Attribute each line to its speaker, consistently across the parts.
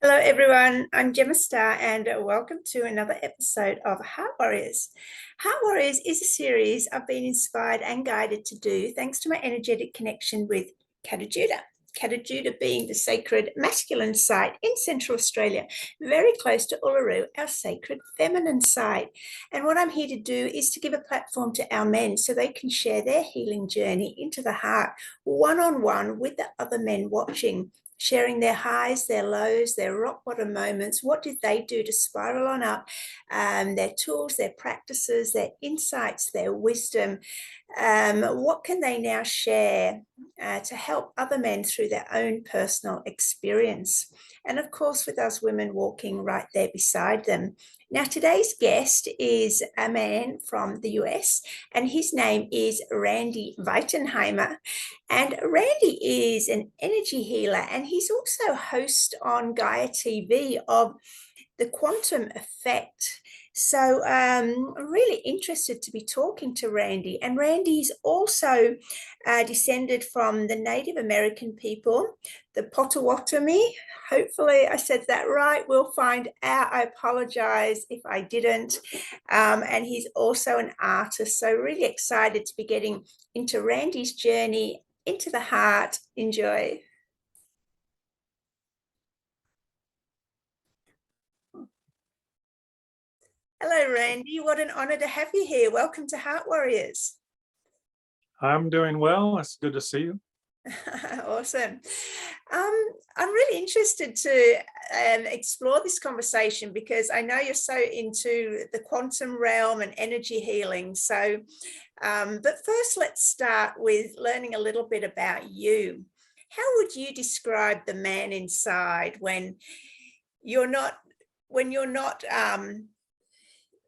Speaker 1: Hello, everyone. I'm Gemma Starr, and welcome to another episode of Heart Warriors. Heart Warriors is a series I've been inspired and guided to do thanks to my energetic connection with Katajuda. Katajuda being the sacred masculine site in Central Australia, very close to Uluru, our sacred feminine site. And what I'm here to do is to give a platform to our men so they can share their healing journey into the heart, one-on-one with the other men watching, sharing their highs, their lows, their rock bottom moments. What did they do to spiral on up? Their tools, their practices, their insights, their wisdom. What can they now share to help other men through their own personal experience? And of course, with us women walking right there beside them. Now, today's guest is a man from the US, and his name is Randy Veitenheimer. And Randy is an energy healer, and he's also host on GaiaTV of The Quantum Effect. So I'm really interested to be talking to Randy. And Randy's also descended from the Native American people, the Potawatomi. Hopefully I said that right. We'll find out. I apologize if I didn't. And he's also an artist. So really excited to be getting into Randy's journey into the heart. Enjoy. Hello, Randy. What an honor to have you here. Welcome to Heart Warriors.
Speaker 2: I'm doing well. It's good to see you.
Speaker 1: Awesome. I'm really interested to explore this conversation because I know you're so into the quantum realm and energy healing. So, but first, let's start with learning a little bit about you. How would you describe the man inside when you're not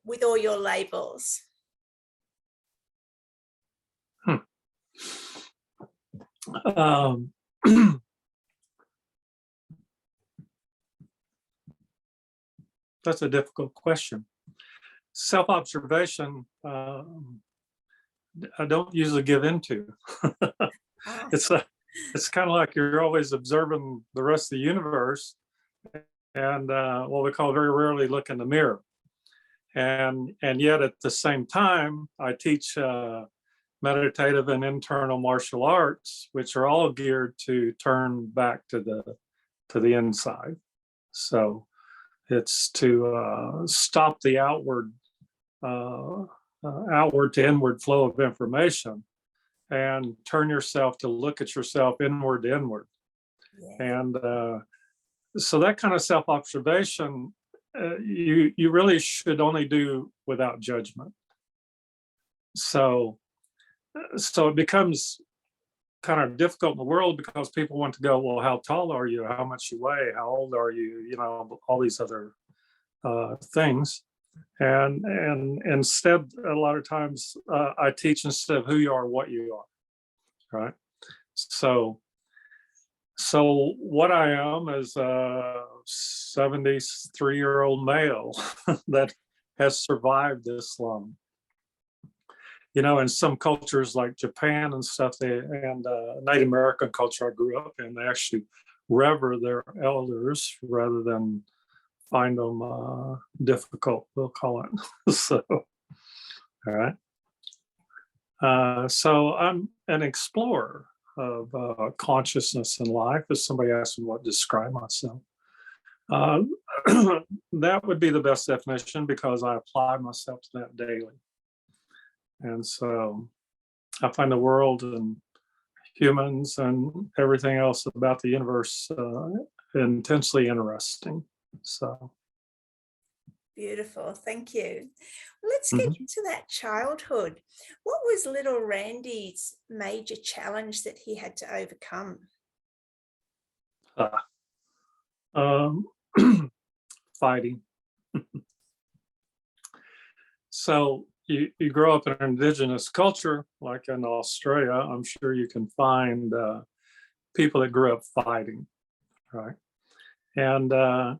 Speaker 1: with all your labels?
Speaker 2: That's a difficult question. Self-observation, I don't usually give into. It's kind of like you're always observing the rest of the universe, and what we call very rarely look in the mirror. And yet at the same time, I teach meditative and internal martial arts, which are all geared to turn back to the inside. So it's to stop the outward to inward flow of information and turn yourself to look at yourself inward to inward. Yeah. And so that kind of self-observation, you really should only do without judgment. So it becomes kind of difficult in the world because people want to go, well, how tall are you? How much you weigh? How old are you? You know, all these other things. And instead, a lot of times I teach instead of who you are, what you are, right? So what I am is a 73-year-old male that has survived Islam. You know, in some cultures like Japan and stuff, and Native American culture I grew up in, they actually revere their elders rather than find them difficult, we'll call it. So, all right. So I'm an explorer of consciousness and life. If somebody asks me what to describe myself, that would be the best definition because I apply myself to that daily. And so I find the world and humans and everything else about the universe intensely interesting. So
Speaker 1: beautiful, thank you. Let's get into that childhood. What was little Randy's major challenge that he had to overcome?
Speaker 2: Fighting. So you grow up in an indigenous culture, like in Australia, I'm sure you can find people that grew up fighting, right? And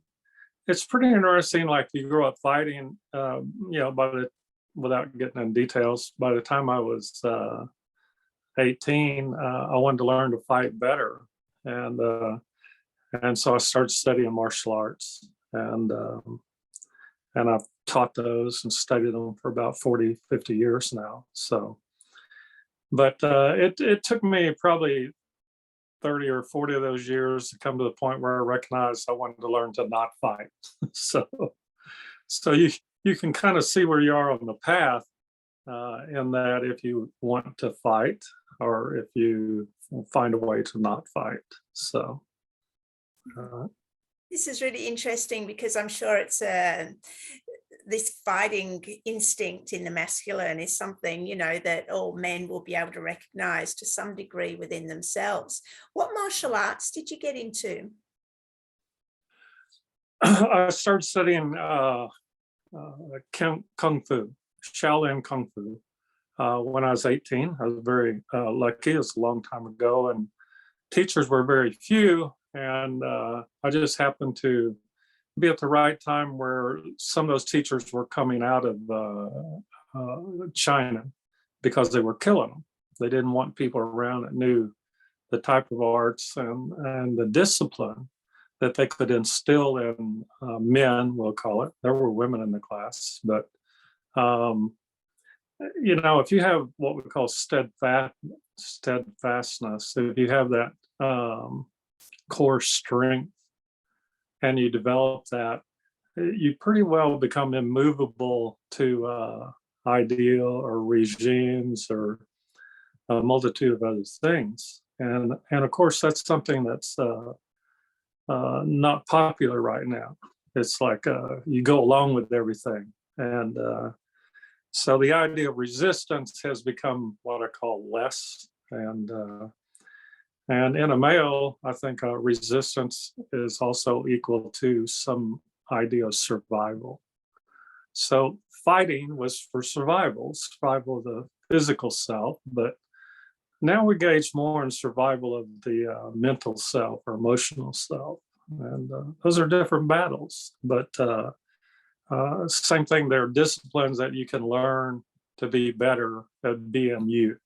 Speaker 2: it's pretty interesting, like you grow up fighting, you know, without getting in details, by the time I was 18, I wanted to learn to fight better. And And so I started studying martial arts, and I've taught those and studied them for about 40, 50 years now. So, but it took me probably 30 or 40 of those years to come to the point where I recognized I wanted to learn to not fight. so you can kind of see where you are on the path, in that if you want to fight or if you find a way to not fight. So
Speaker 1: this is really interesting, because I'm sure it's this fighting instinct in the masculine is something, that all men will be able to recognize to some degree within themselves. What martial arts did you get into?
Speaker 2: I started studying Kung Fu, Shaolin Kung Fu, when I was 18. I was very lucky. It was a long time ago, and teachers were very few. And I just happened to be at the right time where some of those teachers were coming out of China because they were killing them. They didn't want people around that knew the type of arts and the discipline that they could instill in men, we'll call it. There were women in the class, but if you have what we call steadfastness, if you have that core strength and you develop that, you pretty well become immovable to ideal or regimes or a multitude of other things. And of course, that's something that's not popular right now. It's like you go along with everything. And so the idea of resistance has become what I call less. And in a male, I think resistance is also equal to some idea of survival. So fighting was for survival of the physical self, but now we gauge more in survival of the mental self or emotional self. And those are different battles, but same thing, there are disciplines that you can learn to be better at being you.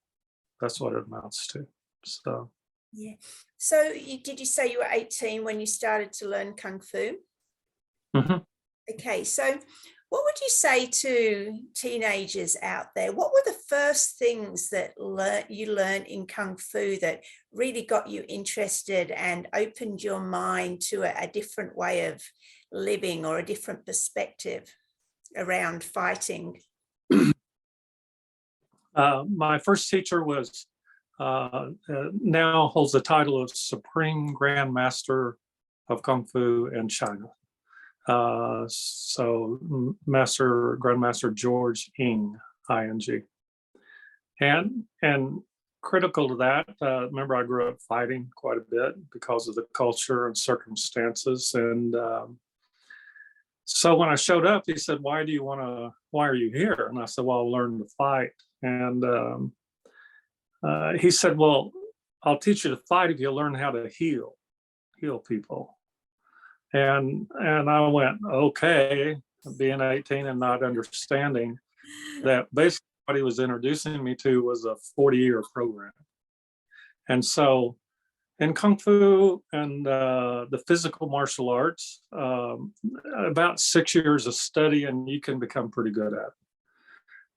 Speaker 2: That's what it amounts to. So.
Speaker 1: Yeah. So did you say you were 18 when you started to learn Kung Fu?
Speaker 2: Mm-hmm.
Speaker 1: Okay. So what would you say to teenagers out there? What were the first things that you learned in Kung Fu that really got you interested and opened your mind to a different way of living or a different perspective around fighting?
Speaker 2: My first teacher was now holds the title of Supreme Grand Master of Kung Fu in China. So Grandmaster George Ing, I-N-G. And critical to that, remember I grew up fighting quite a bit because of the culture and circumstances. And so when I showed up, he said, why are you here? And I said, well, I'll learn to fight. And he said, well, I'll teach you to fight if you learn how to heal people. And I went, okay, being 18 and not understanding that basically what he was introducing me to was a 40-year program. And so in Kung Fu and the physical martial arts, about 6 years of study and you can become pretty good at it.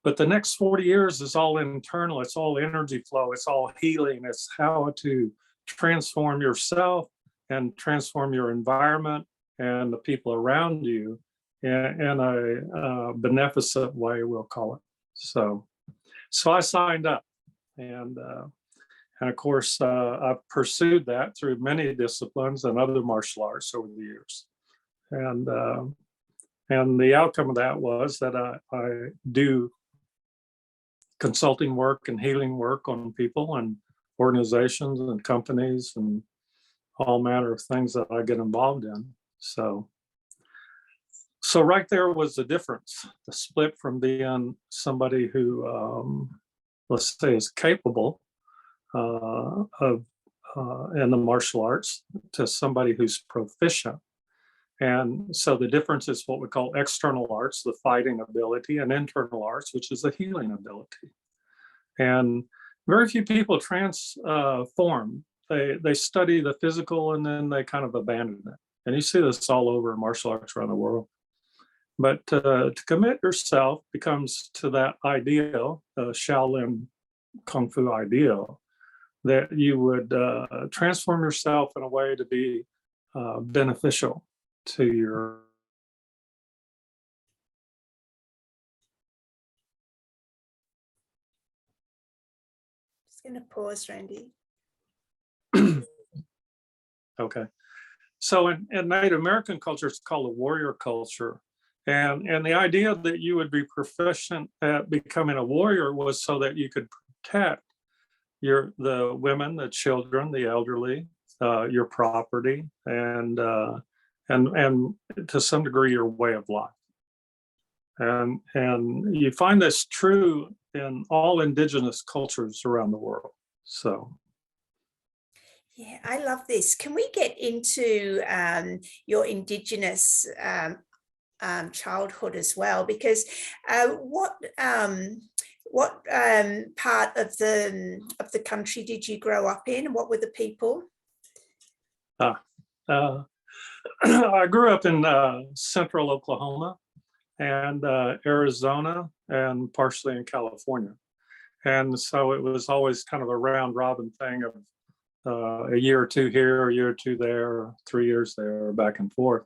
Speaker 2: But the next 40 years is all internal. It's all energy flow. It's all healing. It's how to transform yourself and transform your environment and the people around you in a beneficent way, we'll call it. So I signed up, and of course I've pursued that through many disciplines and other martial arts over the years, and the outcome of that was that I do consulting work and healing work on people and organizations and companies and all manner of things that I get involved in. So right there was the difference, the split from being somebody who, let's say, is capable of in the martial arts to somebody who's proficient. And so the difference is what we call external arts, the fighting ability, and internal arts, which is the healing ability. And very few people transform. they study the physical and then they kind of abandon it. And you see this all over martial arts around the world. But to commit yourself becomes to that ideal, Shaolin Kung Fu ideal, that you would transform yourself in a way to be beneficial to your.
Speaker 1: Just going to pause, Randy.
Speaker 2: Okay. So in Native American culture, it's called a warrior culture. And the idea that you would be proficient at becoming a warrior was so that you could protect the women, the children, the elderly, your property, and to some degree your way of life. And you find this true in all indigenous cultures around the world. So.
Speaker 1: Yeah, I love this. Can we get into your Indigenous childhood as well? Because what part of the country did you grow up in? What were the people?
Speaker 2: I grew up in central Oklahoma and Arizona and partially in California. And so it was always kind of a round robin thing of a year or two here, a year or two there, 3 years there, back and forth.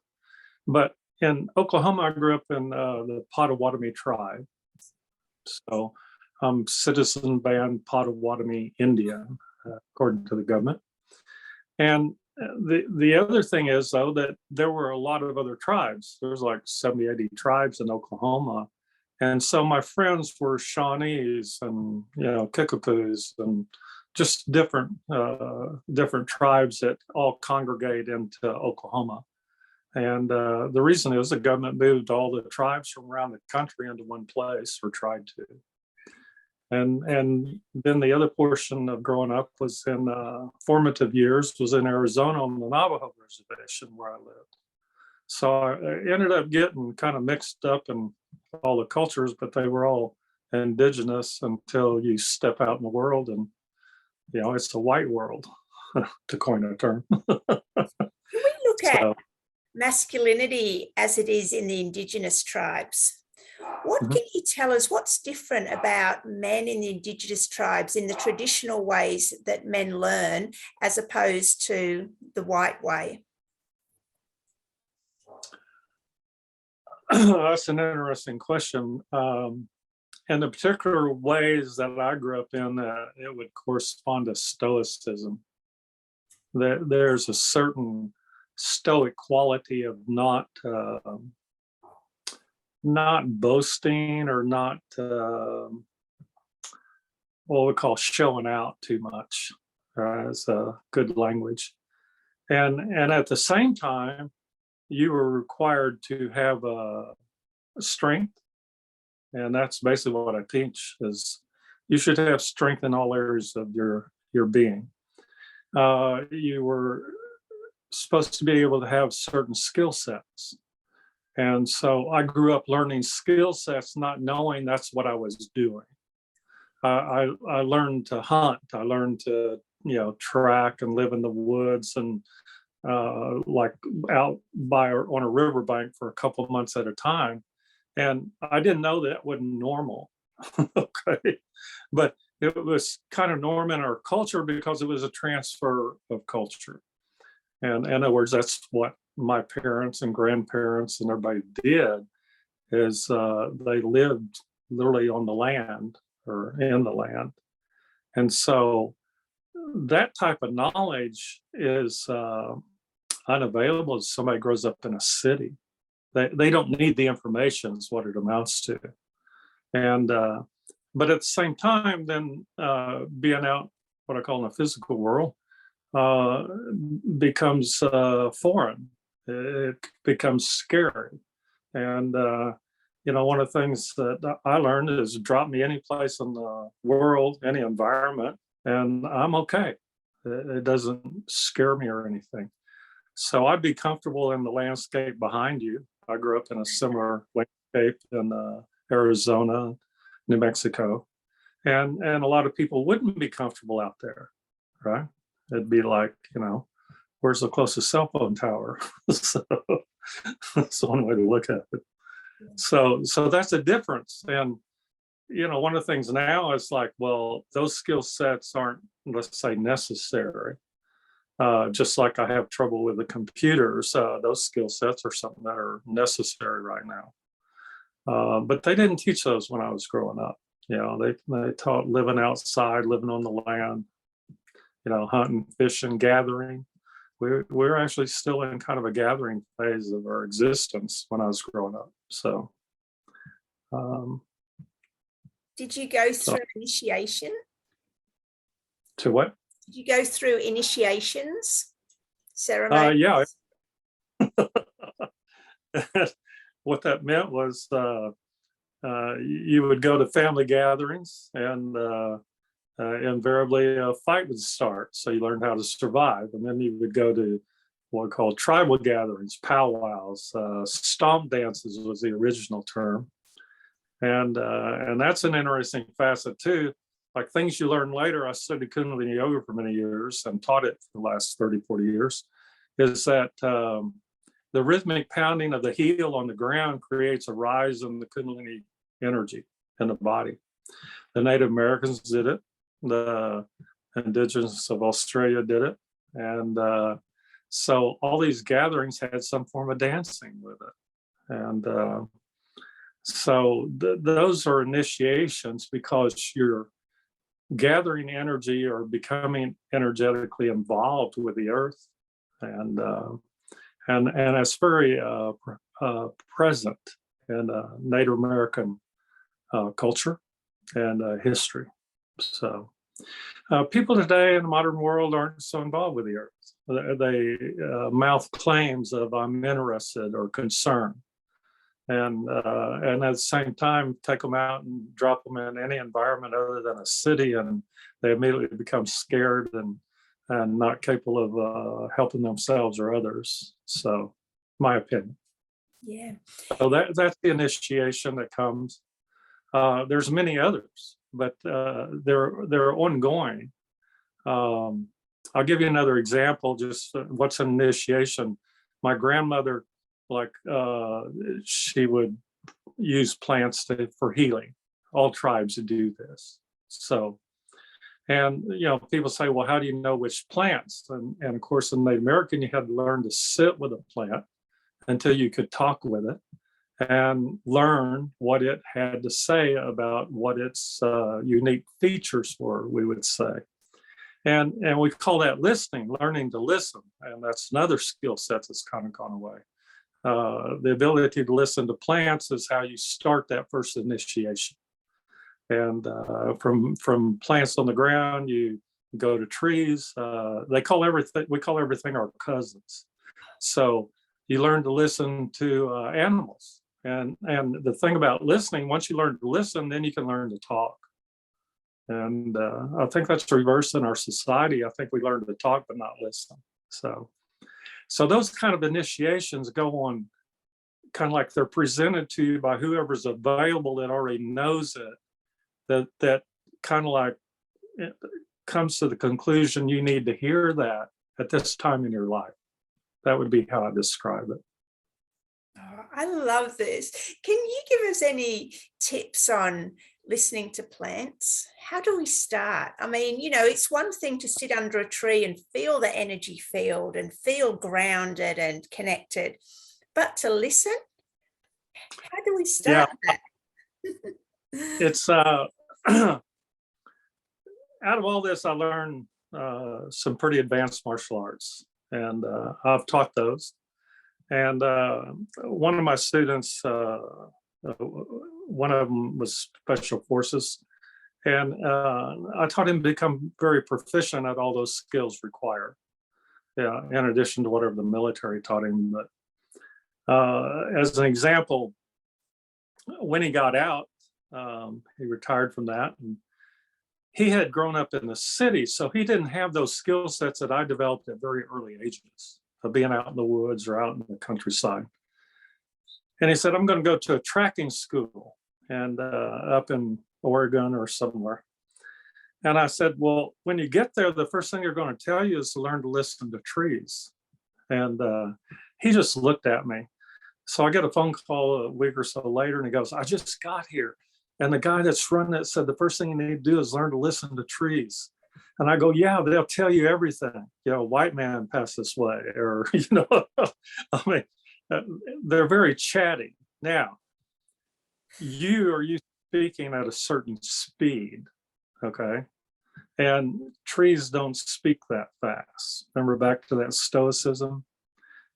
Speaker 2: But in Oklahoma, I grew up in the Potawatomi tribe. So I'm citizen band Potawatomi Indian, according to the government. And the other thing is, though, that there were a lot of other tribes. There's like 70, 80 tribes in Oklahoma. And so my friends were Shawnees and, Kickapoos and just different tribes that all congregate into Oklahoma. And the reason is the government moved all the tribes from around the country into one place, or tried to. And then the other portion of growing up was in formative years was in Arizona on the Navajo reservation where I lived. So I ended up getting kind of mixed up in all the cultures, but they were all indigenous until you step out in the world and, it's the white world, to coin a term.
Speaker 1: Can we look at masculinity as it is in the Indigenous tribes? What can you tell us? What's different about men in the Indigenous tribes in the traditional ways that men learn as opposed to the white way?
Speaker 2: That's an interesting question. And the particular ways that I grew up in, it would correspond to Stoicism. There's a certain stoic quality of not boasting or not what we call showing out too much, as a good language. And at the same time, you were required to have strength. And that's basically what I teach, is you should have strength in all areas of your being. You were supposed to be able to have certain skill sets. And so I grew up learning skill sets, not knowing that's what I was doing. I learned to hunt. I learned to, track and live in the woods and like out on a riverbank for a couple of months at a time. And I didn't know that wasn't normal. Okay. But it was kind of normal in our culture because it was a transfer of culture. And in other words, that's what my parents and grandparents and everybody did, is they lived literally on the land or in the land. And so that type of knowledge is unavailable as somebody grows up in a city. They don't need the information, is what it amounts to. And but at the same time, then being out what I call in the physical world becomes foreign. It becomes scary. And one of the things that I learned is drop me any place in the world, any environment, and I'm okay. It doesn't scare me or anything. So I'd be comfortable in the landscape behind you. I grew up in a similar landscape in Arizona, New Mexico, and a lot of people wouldn't be comfortable out there, right? It'd be like, where's the closest cell phone tower? So that's one way to look at it. So that's a difference. And, one of the things now is like, well, those skill sets aren't, let's say, necessary. Just like I have trouble with the computers, those skill sets are something that are necessary right now. But they didn't teach those when I was growing up. They taught living outside, living on the land, hunting, fishing, gathering. We're actually still in kind of a gathering phase of our existence when I was growing up. So,
Speaker 1: did you go through initiation?
Speaker 2: To what?
Speaker 1: Did you go through initiations, ceremonies?
Speaker 2: Yeah. What that meant was you would go to family gatherings, and invariably a fight would start. So you learned how to survive. And then you would go to what we call tribal gatherings, powwows, stomp dances was the original term. And that's an interesting facet too. Like things you learn later, I studied kundalini yoga for many years and taught it for the last 30, 40 years, is that the rhythmic pounding of the heel on the ground creates a rise in the kundalini energy in the body. The Native Americans did it. The Indigenous of Australia did it. And so all these gatherings had some form of dancing with it. And so those are initiations because you're gathering energy or becoming energetically involved with the earth. And it's very present in Native American culture and history. So people today in the modern world aren't so involved with the earth. They mouth claims of I'm interested or concerned. And at the same time, take them out and drop them in any environment other than a city, and they immediately become scared and not capable of helping themselves or others. So, my opinion.
Speaker 1: Yeah.
Speaker 2: So that's the initiation that comes. There's many others, but they're ongoing. I'll give you another example. Just what's an initiation? My grandmother, she would use plants for healing. All tribes do this. So, and people say, well, how do you know which plants? And of course, in Native American, you had to learn to sit with a plant until you could talk with it and learn what it had to say about what its unique features were, we would say. And we call that listening, learning to listen. And that's another skill set that's kind of gone away. The ability to listen to plants is how you start that first initiation. And from plants on the ground, you go to trees. We call everything our cousins. So you learn to listen to animals. And the thing about listening, once you learn to listen, then you can learn to talk. And I think that's reversed in our society. I think we learn to talk but not listen. So those kind of initiations go on kind of like they're presented to you by whoever's available that already knows it, that kind of like it comes to the conclusion you need to hear that at this time in your life. That would be how I describe it.
Speaker 1: Oh, I love this. Can you give us any tips on listening to plants? How do we start? I mean, it's one thing to sit under a tree and feel the energy field and feel grounded and connected, but to listen, how do we start that?
Speaker 2: It's out of all this, I learned some pretty advanced martial arts, and I've taught those. And one of my students, one of them was Special Forces, and I taught him to become very proficient at all those skills required, in addition to whatever the military taught him. But as an example, when he got out, he retired from that, and he had grown up in the city, so he didn't have those skill sets that I developed at very early ages of being out in the woods or out in the countryside. And he said, I'm going to go to a tracking school and up in Oregon or somewhere. And I said, well, when you get there, the first thing they're going to tell you is to learn to listen to trees. And he just looked at me. So I get a phone call a week or so later, and he goes, I just got here. And the guy that's running it said, the first thing you need to do is learn to listen to trees. And I go, yeah, they'll tell you everything. You know, white man passed this way, or, you know, I mean, they're very chatty. Now, are you speaking at a certain speed? Okay. And trees don't speak that fast. Remember back to that stoicism?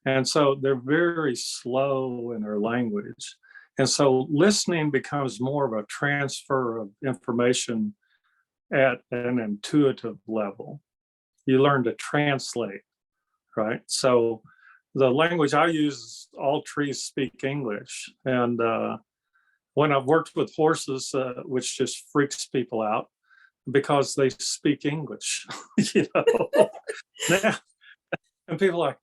Speaker 2: And so they're very slow in their language. And so listening becomes more of a transfer of information at an intuitive level. You learn to translate, right? So the language I use, all trees speak English. And when I've worked with horses, which just freaks people out because they speak English, you know. Now, and people are like,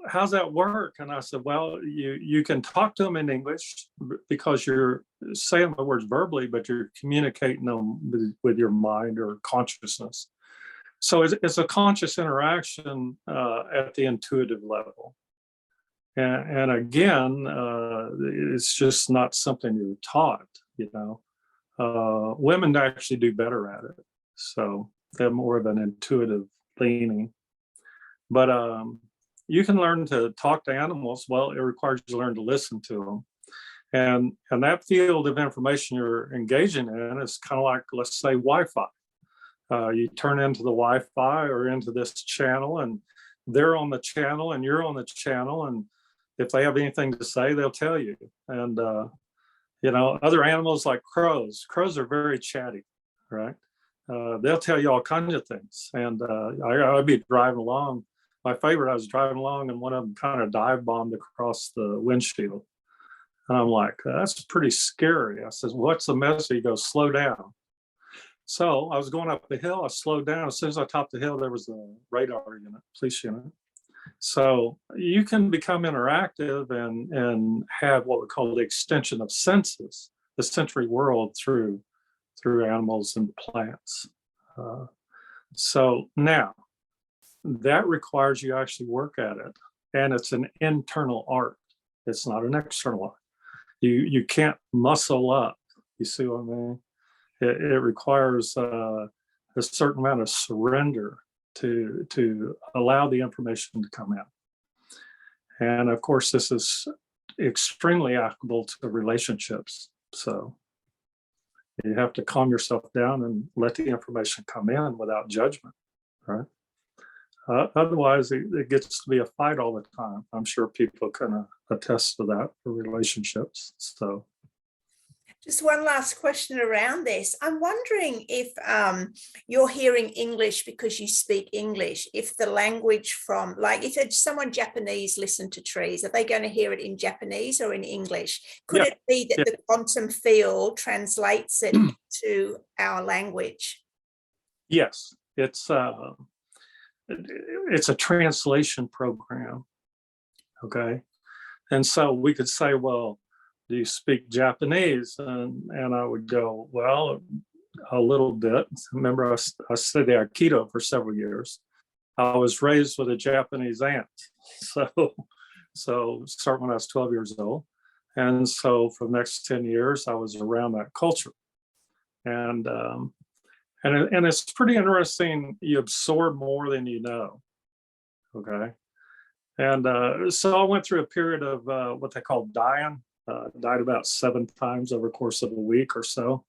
Speaker 2: how's that work? And I said, well, you can talk to them in English because you're saying the words verbally, but you're communicating them with your mind or consciousness. So it's a conscious interaction at the intuitive level. And again, it's just not something you're taught, you know. Women actually do better at it. So they have more of an intuitive leaning. But you can learn to talk to animals. Well, it requires you to learn to listen to them. And that field of information you're engaging in is kind of like, let's say, Wi-Fi. You turn into the Wi-Fi or into this channel, and they're on the channel and you're on the channel. And if they have anything to say, they'll tell you. And, you know, other animals like crows are very chatty, right? They'll tell you all kinds of things. And I'd be driving along. My favorite, I was driving along and one of them kind of dive bombed across the windshield. And I'm like, that's pretty scary. I said, what's the message? He goes, slow down. So I was going up the hill. I slowed down. As soon as I topped the hill, there was a radar unit, police unit. So you can become interactive and have what we call the extension of senses, the sensory world through animals and plants. So now, that requires you actually work at it, and it's an internal art. It's not an external art. You can't muscle up. You see what I mean? It requires a certain amount of surrender to allow the information to come in. And of course, this is extremely applicable to relationships. So you have to calm yourself down and let the information come in without judgment, right? Otherwise, it gets to be a fight all the time. I'm sure people can attest to that for relationships. So,
Speaker 1: just one last question around this. I'm wondering if you're hearing English because you speak English. If the language from, like, if someone Japanese listen to trees, are they going to hear it in Japanese or in English? Could it be that the quantum field translates it to our language?
Speaker 2: Yes, it's a translation program, okay? And so we could say, well, do you speak Japanese? And I would go, well, a little bit. Remember, I studied Aikido for several years. I was raised with a Japanese aunt. So start when I was 12 years old. And so for the next 10 years, I was around that culture. And it's pretty interesting. You absorb more than you know, okay? And so I went through a period of what they call dying. Died about 7 times over the course of a week or so,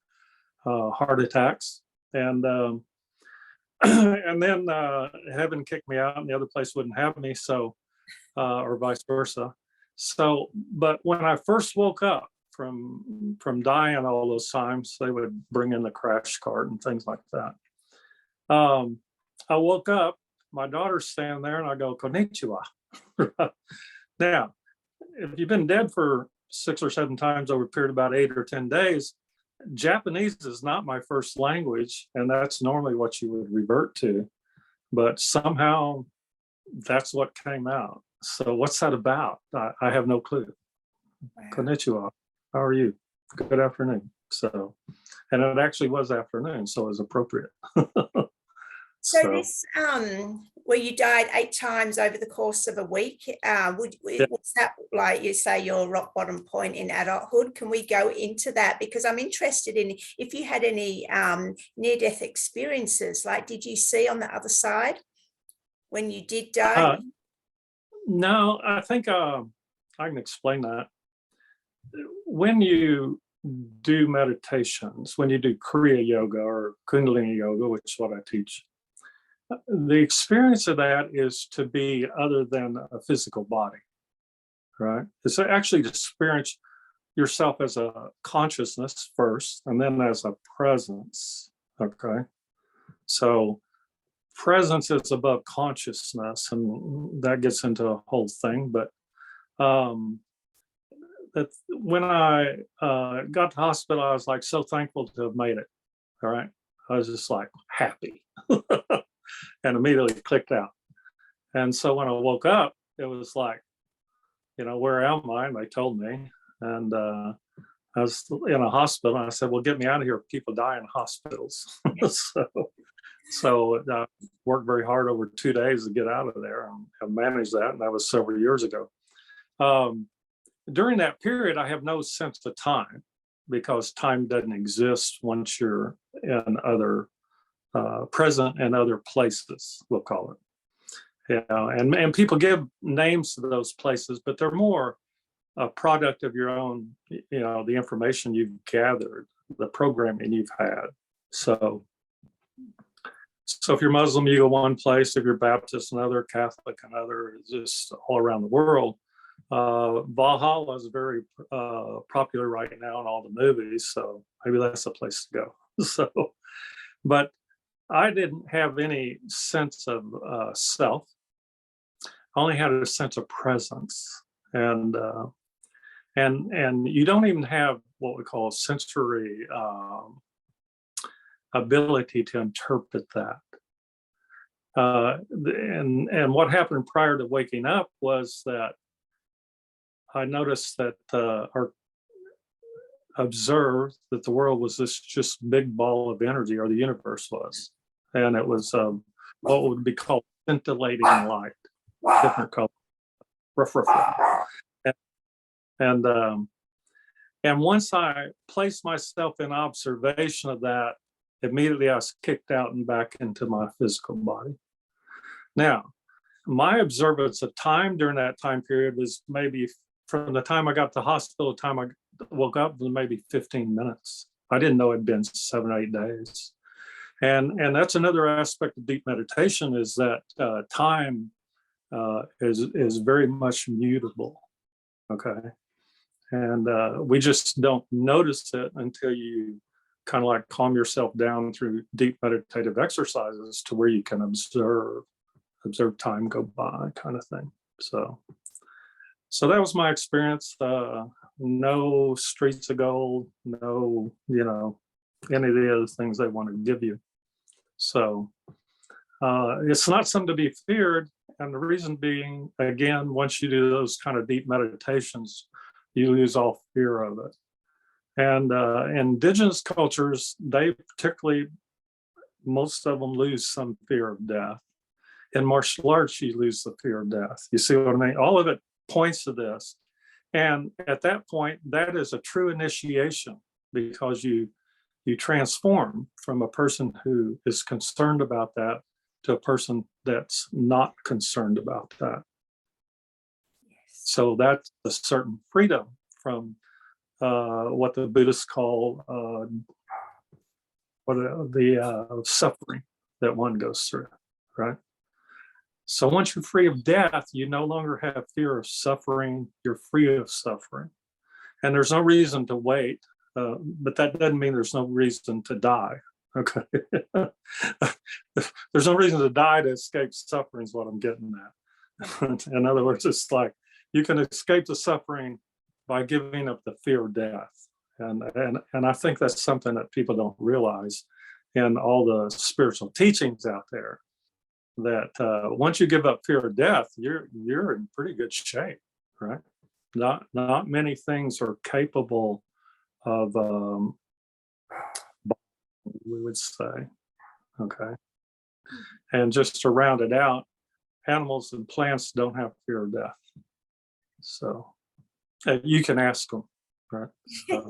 Speaker 2: heart attacks. And and then heaven kicked me out and the other place wouldn't have me, so, or vice versa. So, but when I first woke up from dying all those times, they would bring in the crash cart and things like that. I woke up, my daughter's standing there and I go, konnichiwa. Now, if you've been dead for 6 or 7 times over a period of about 8 or 10 days, Japanese is not my first language, and that's normally what you would revert to. But somehow that's what came out. So what's that about? I have no clue. Wow. Konnichiwa. How are you? Good afternoon. So, and it actually was afternoon, so it was appropriate.
Speaker 1: So this, where you died 8 times over the course of a week, was that, like you say, your rock bottom point in adulthood? Can we go into that? Because I'm interested in if you had any near-death experiences. Like, did you see on the other side when you did die?
Speaker 2: No, I think I can explain that. When you do meditations, when you do Kriya Yoga or Kundalini Yoga, which is what I teach, the experience of that is to be other than a physical body, right? It's actually to experience yourself as a consciousness first, and then as a presence, okay? So presence is above consciousness, and that gets into a whole thing, but that when I got to the hospital, I was like so thankful to have made it, all right? I was just like happy. And immediately clicked out. And so when I woke up, it was like, where am I? And they told me. And I was in a hospital. And I said, well, get me out of here. People die in hospitals. so worked very hard over 2 days to get out of there and have managed that. And that was several years ago. During that period, I have no sense of time because time doesn't exist once you're in other present in other places, we'll call it. And people give names to those places, but they're more a product of your own, the information you've gathered, the programming you've had. So if you're Muslim, you go one place. If you're Baptist, another. Catholic, another. Just all around the world. Valhalla is very popular right now in all the movies, so maybe that's a place to go. But I didn't have any sense of self. I only had a sense of presence, and you don't even have what we call sensory ability to interpret that. And what happened prior to waking up was that I noticed that or observed that the world was this just big ball of energy, or the universe was. And it was what would be called scintillating light, different color, rough. And once I placed myself in observation of that, immediately I was kicked out and back into my physical body. Now, my observance of time during that time period was maybe from the time I got to the hospital, the time I woke up, was maybe 15 minutes. I didn't know it'd been 7 or 8 days. And that's another aspect of deep meditation, is that time is very much mutable, okay? And we just don't notice it until you kind of like calm yourself down through deep meditative exercises to where you can observe time go by, kind of thing. So that was my experience. No streets of gold, no, any of the other things they want to give you. So it's not something to be feared. And the reason being, again, once you do those kind of deep meditations, you lose all fear of it. And indigenous cultures, they particularly, most of them lose some fear of death. In martial arts, you lose the fear of death. You see what I mean? All of it points to this. And at that point, that is a true initiation, because you transform from a person who is concerned about that to a person that's not concerned about that. Yes. So that's a certain freedom from what the Buddhists call the suffering that one goes through, right? So once you're free of death, you no longer have fear of suffering. You're free of suffering. And there's no reason to wait, but that doesn't mean there's no reason to die, okay? There's no reason to die to escape suffering is what I'm getting at. In other words, it's like you can escape the suffering by giving up the fear of death. And I think that's something that people don't realize in all the spiritual teachings out there, that once you give up fear of death, you're in pretty good shape, right? Not many things are capable of we would say. Okay. And just to round it out, animals and plants don't have fear of death. So you can ask them, right? So.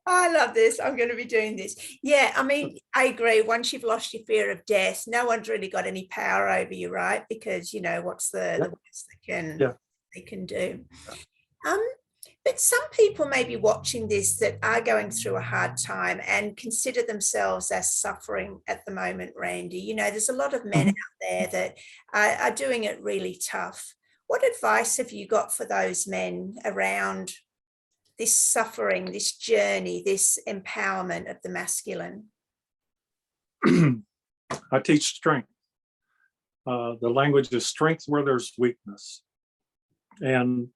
Speaker 1: I love this. I'm going to be doing this. Yeah, I mean, I agree. Once you've lost your fear of death, no one's really got any power over you, right? Because what's the worst they can do. But some people may be watching this that are going through a hard time and consider themselves as suffering at the moment, Randy. There's a lot of men out there that are doing it really tough. What advice have you got for those men around this suffering, this journey, this empowerment of the masculine?
Speaker 2: I teach strength. The language is strength where there's weakness. And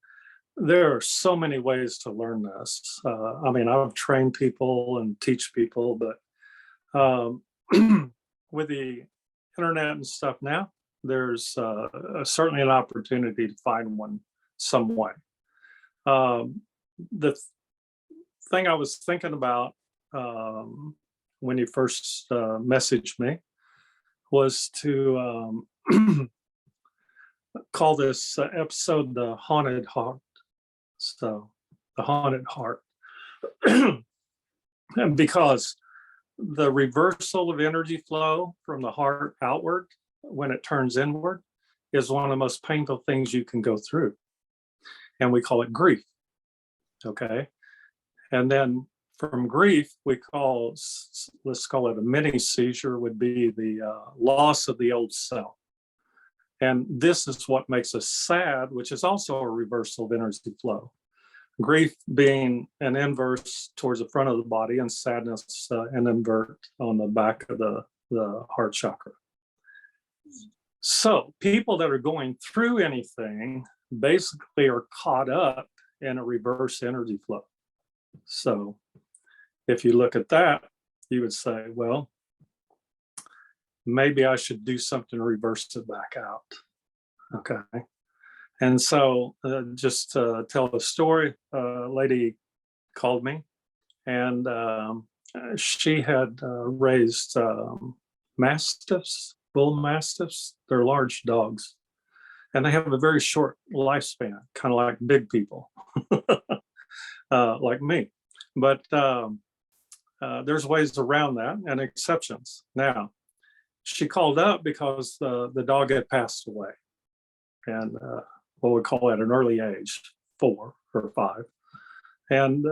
Speaker 2: there are so many ways to learn this. I mean, I've trained people and teach people, but with the internet and stuff now, there's certainly an opportunity to find one some way. The thing I was thinking about when you first messaged me was to call this episode The Haunted Heart. So, the haunted heart. And because the reversal of energy flow from the heart outward when it turns inward is one of the most painful things you can go through. And we call it grief. Okay. And then from grief, let's call it a mini seizure, would be the loss of the old self. And this is what makes us sad, which is also a reversal of energy flow. Grief being an inverse towards the front of the body, and sadness an invert on the back of the heart chakra. So people that are going through anything basically are caught up in a reverse energy flow. So if you look at that, you would say, well, maybe I should do something to reverse it back out. Okay. And so just to tell a story, a lady called me, and she had raised mastiffs, bull mastiffs. They're large dogs, and they have a very short lifespan, kind of like big people, like me. But there's ways around that and exceptions. Now, she called up because the dog had passed away, and what we call at an early age, 4 or 5. And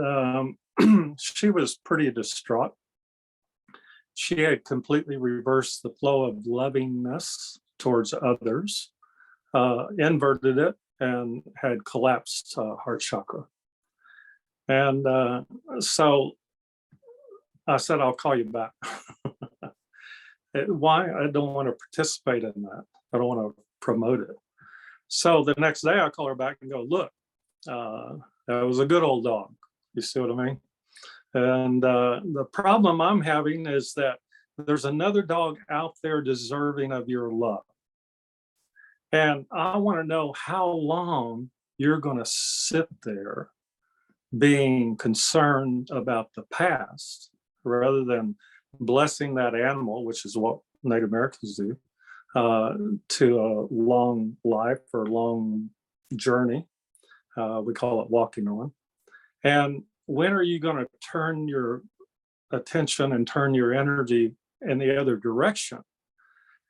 Speaker 2: she was pretty distraught. She had completely reversed the flow of lovingness towards others, inverted it, and had collapsed heart chakra. And so I said, I'll call you back. Why? I don't want to participate in that. I don't want to promote it. So the next day I call her back and go, look, that was a good old dog. You see what I mean? And the problem I'm having is that there's another dog out there deserving of your love. And I want to know how long you're going to sit there being concerned about the past rather than blessing that animal, which is what Native Americans do, to a long life or long journey. We call it walking on. And when are you going to turn your attention and turn your energy in the other direction?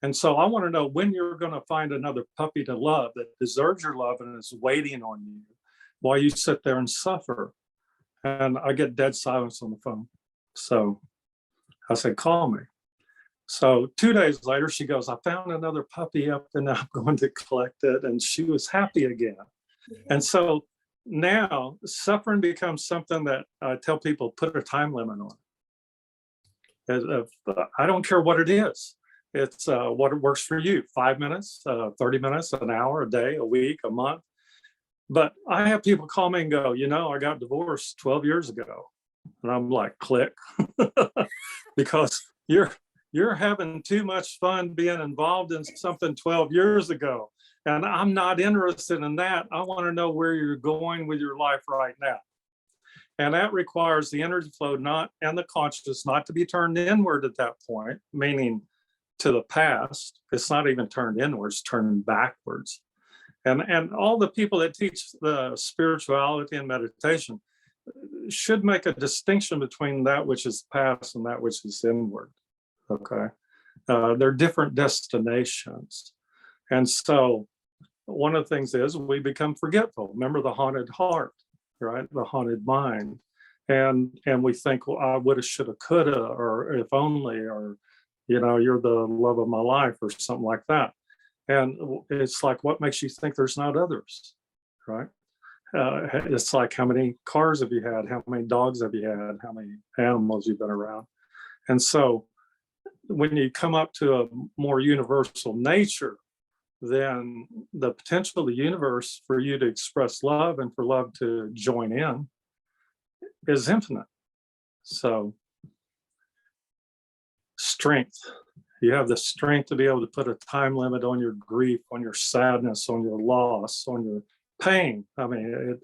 Speaker 2: And so I want to know when you're going to find another puppy to love that deserves your love and is waiting on you while you sit there and suffer. And I get dead silence on the phone. So I said, call me. So 2 days later, she goes, I found another puppy up and I'm going to collect it. And she was happy again. And so now suffering becomes something that I tell people, put a time limit on it. I don't care what it is. It's what works for you, 5 minutes, 30 minutes, an hour, a day, a week, a month. But I have people call me and go, I got divorced 12 years ago. And I'm like, click, because you're having too much fun being involved in something 12 years ago. And I'm not interested in that. I want to know where you're going with your life right now. And that requires the energy flow and the consciousness not to be turned inward at that point, meaning to the past. It's not even turned inwards, turned backwards. And all the people that teach the spirituality and meditation should make a distinction between that which is past and that which is inward. Okay. They're different destinations. And so one of the things is we become forgetful. Remember the haunted heart, right? The haunted mind. And we think, well, I woulda, shoulda, coulda, or if only, or, you're the love of my life, or something like that. And it's like, what makes you think there's not others, right? It's like, how many cars have you had? How many dogs have you had? How many animals you've been around? And so when you come up to a more universal nature, then the potential of the universe for you to express love and for love to join in is infinite. So strength. You have the strength to be able to put a time limit on your grief, on your sadness, on your loss, on your pain. I mean,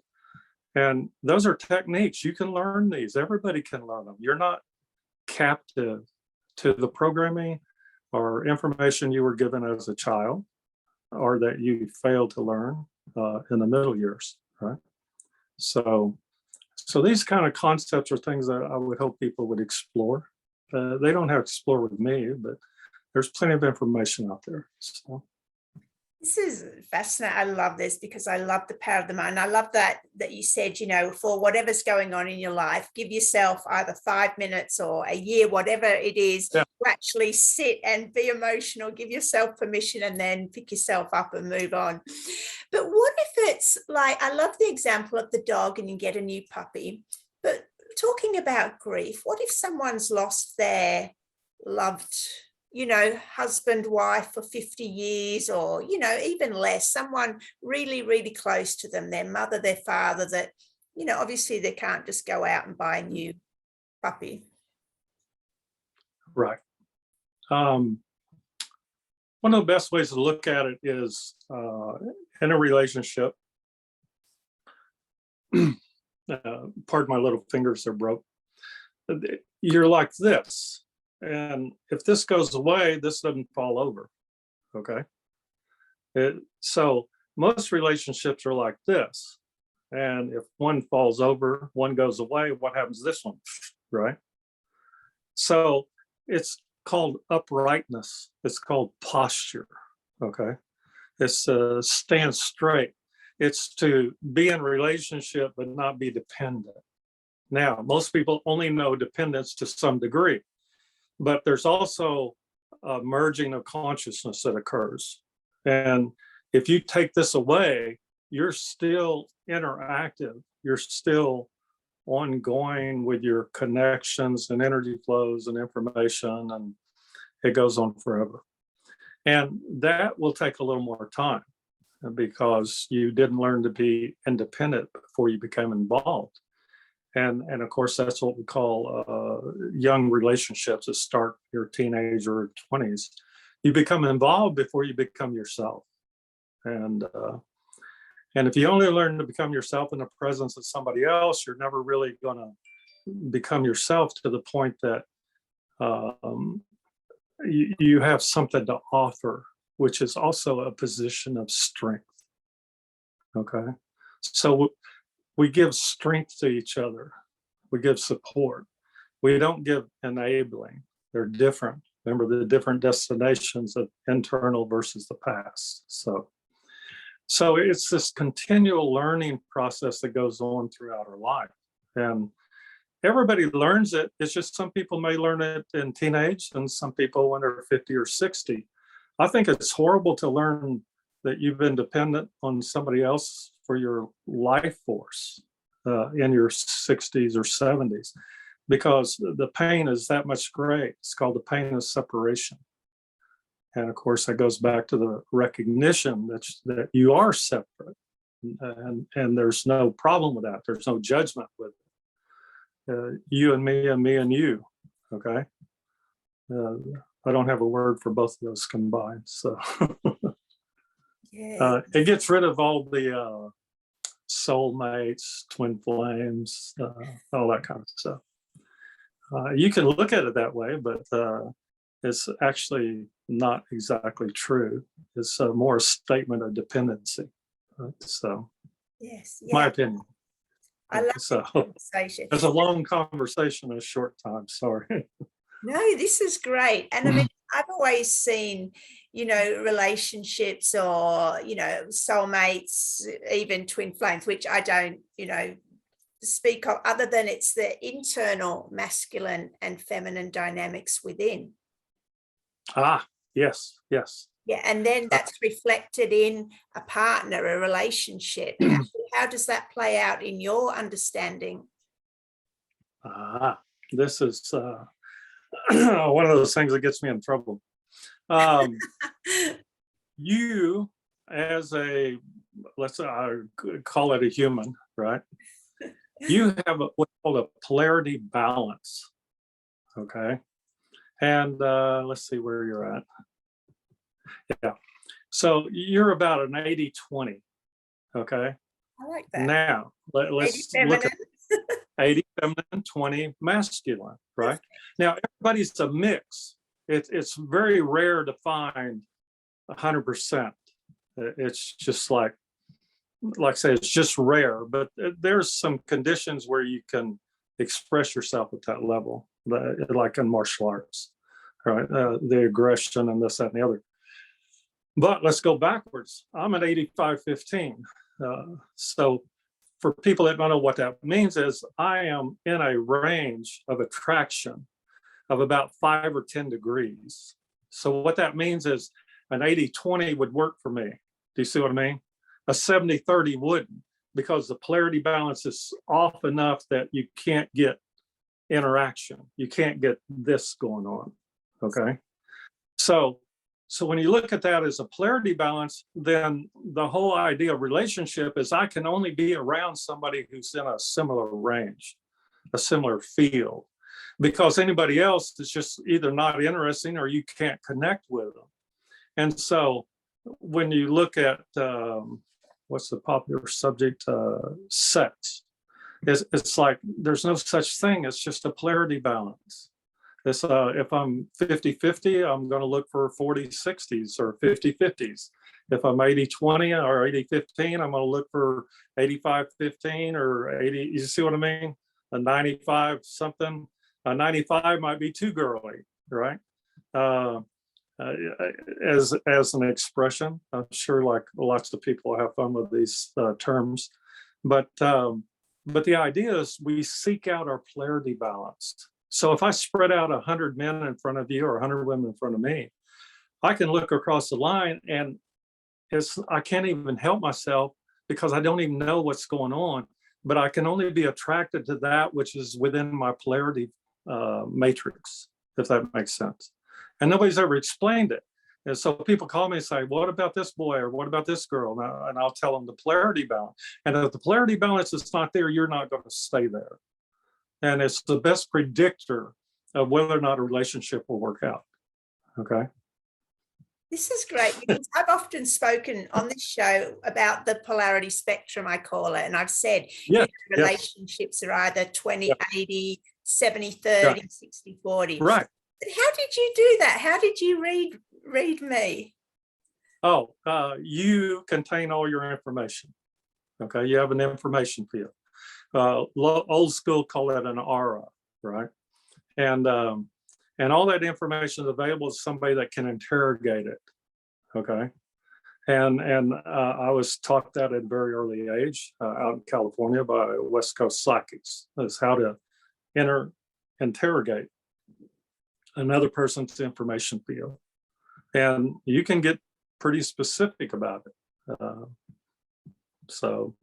Speaker 2: and those are techniques. You can learn these. Everybody can learn them. You're not captive to the programming or information you were given as a child, or that you failed to learn in the middle years, right? So these kind of concepts are things that I would hope people would explore. They don't have to explore with me, but there's plenty of information out there. So.
Speaker 1: This is fascinating. I love this because I love the power of the mind. I love that you said, for whatever's going on in your life, give yourself either 5 minutes or a year, whatever it is, to actually sit and be emotional, give yourself permission, and then pick yourself up and move on. But what if it's like, I love the example of the dog and you get a new puppy, but talking about grief, what if someone's lost their loved husband, wife for 50 years, or, even less, someone really, really close to them, their mother, their father, that, obviously they can't just go out and buy a new puppy.
Speaker 2: Right. One of the best ways to look at it is in a relationship. Pardon my little fingers, they're broke. You're like this. And if this goes away, this doesn't fall over, okay? So most relationships are like this. And if one falls over, one goes away, what happens to this one, right? So it's called uprightness. It's called posture, okay? It's to stand straight. It's to be in relationship but not be dependent. Now, most people only know dependence to some degree. But there's also a merging of consciousness that occurs. And if you take this away, you're still interactive. You're still ongoing with your connections and energy flows and information, and it goes on forever. And that will take a little more time because you didn't learn to be independent before you became involved. And of course, that's what we call young relationships that start your teenage or 20s. You become involved before you become yourself. And if you only learn to become yourself in the presence of somebody else, you're never really going to become yourself to the point that you have something to offer, which is also a position of strength. Okay. So we give strength to each other. We give support. We don't give enabling. They're different. Remember the different destinations of internal versus the past. So it's this continual learning process that goes on throughout our life. And everybody learns it. It's just some people may learn it in teenage and some people when they're 50 or 60. I think it's horrible to learn that you've been dependent on somebody else for your life force in your 60s or 70s, because the pain is that much great. It's called the pain of separation. And of course, that goes back to the recognition that you are separate, and there's no problem with that. There's no judgment with it. You and me and you, okay? I don't have a word for both of those combined, so.
Speaker 1: Yeah.
Speaker 2: It gets rid of all the soulmates, twin flames, all that kind of stuff. You can look at it that way, but it's actually not exactly true. It's more a statement of dependency. So,
Speaker 1: yes,
Speaker 2: my
Speaker 1: yeah.
Speaker 2: opinion.
Speaker 1: I love
Speaker 2: So,
Speaker 1: the conversation.
Speaker 2: it's a long conversation in a short time. Sorry.
Speaker 1: No, this is great. And I mean, I've always seen, relationships or, soulmates, even twin flames, which I don't, speak of, other than it's the internal masculine and feminine dynamics within.
Speaker 2: Yes.
Speaker 1: Yeah. And then that's reflected in a partner, a relationship. How does that play out in your understanding?
Speaker 2: This is one of those things that gets me in trouble. You, as let's say, I call it a human, right? You have what's called a polarity balance, okay? And let's see where you're at. Yeah. So you're about an 80-20, okay?
Speaker 1: I like that.
Speaker 2: Now, let's look at 80 feminine, 20 masculine, right? Now, everybody's a mix. It's very rare to find 100%. It's just like I say, it's just rare, but there's some conditions where you can express yourself at that level, like in martial arts, right? The aggression and this, that, and the other. But let's go backwards. I'm at 85-15. So for people that don't know what that means is I am in a range of attraction of about 5 or 10 degrees. So what that means is an 80-20 would work for me. Do you see what I mean? A 70-30 wouldn't, because the polarity balance is off enough that you can't get interaction. You can't get this going on, okay? So when you look at that as a polarity balance, then the whole idea of relationship is I can only be around somebody who's in a similar range, a similar field, because anybody else is just either not interesting or you can't connect with them. And so when you look at what's the popular subject, sex, it's like there's no such thing. It's just a polarity balance. This, if I'm 50-50, I'm going to look for 40-60s or 50-50s. If I'm 80-20 or 80-15, I'm going to look for 85-15 or 80. You see what I mean? A 95 something. A 95 might be too girly, right? As an expression, I'm sure like lots of people have fun with these terms, but the idea is we seek out our polarity balance. So if I spread out 100 men in front of you or 100 women in front of me, I can look across the line and I can't even help myself because I don't even know what's going on, but I can only be attracted to that which is within my polarity matrix, if that makes sense. And nobody's ever explained it. And so people call me and say, what about this boy or what about this girl? And I'll tell them the polarity balance. And if the polarity balance is not there, you're not going to stay there. And it's the best predictor of whether or not a relationship will work out. Okay.
Speaker 1: This is great because I've often spoken on this show about the polarity spectrum, I call it. And I've said relationships are either 20-80, 70-30, 60-40.
Speaker 2: Right.
Speaker 1: But how did you do that? How did you read me?
Speaker 2: Oh, you contain all your information. Okay. You have an information field. Old school call it an aura, right? And all that information is available to somebody that can interrogate it, okay? And I was taught that at a very early age out in California by West Coast psychics, is how to interrogate another person's information field. And you can get pretty specific about it. So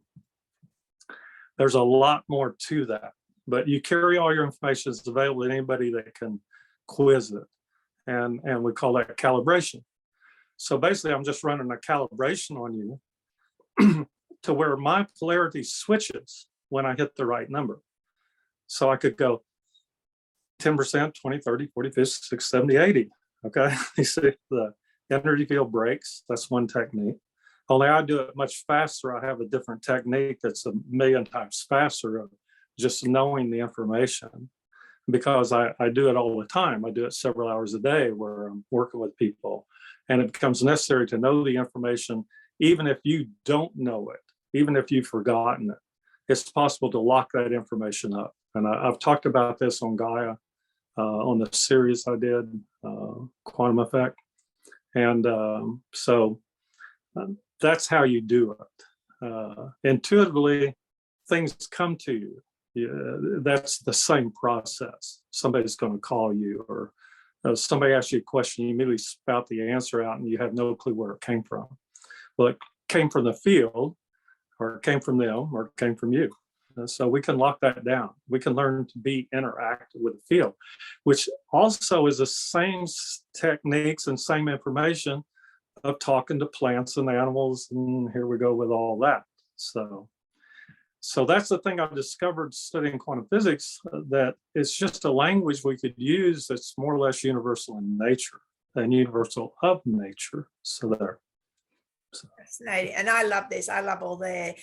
Speaker 2: there's a lot more to that, but you carry all your information. It's available to anybody that can quiz it. And we call that calibration. So basically I'm just running a calibration on you to where my polarity switches when I hit the right number. So I could go 10%, 20, 30, 40, 50, 60, 70, 80. Okay. You see the energy field breaks. That's one technique. Only I do it much faster. I have a different technique that's a million times faster of just knowing the information, because I do it all the time. I do it several hours a day where I'm working with people, and it becomes necessary to know the information, even if you don't know it, even if you've forgotten it. It's possible to lock that information up. And I've talked about this on Gaia, on the series I did, Quantum Effect. And so that's how you do it. Intuitively, things come to you. That's the same process. Somebody's going to call you, or somebody asks you a question, you immediately spout the answer out and you have no clue where it came from. Well, it came from the field, or it came from them, or it came from you. So we can lock that down. We can learn to be interactive with the field, which also is the same techniques and same information of talking to plants and animals. And here we go with all that. So that's the thing I've discovered studying quantum physics, that it's just a language we could use that's more or less universal in nature and universal of nature. So there.
Speaker 1: Fascinating. And I love this. I love all the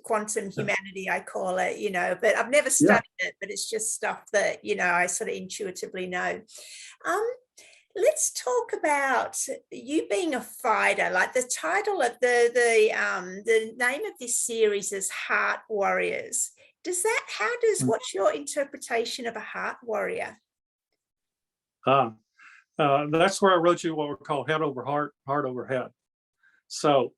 Speaker 1: quantum humanity, I call it, but I've never studied it, but it's just stuff that, I sort of intuitively know. Let's talk about you being a fighter. Like the title of the name of this series is Heart Warriors. What's your interpretation of a heart warrior?
Speaker 2: That's where I wrote you what we call head over heart, heart over head. So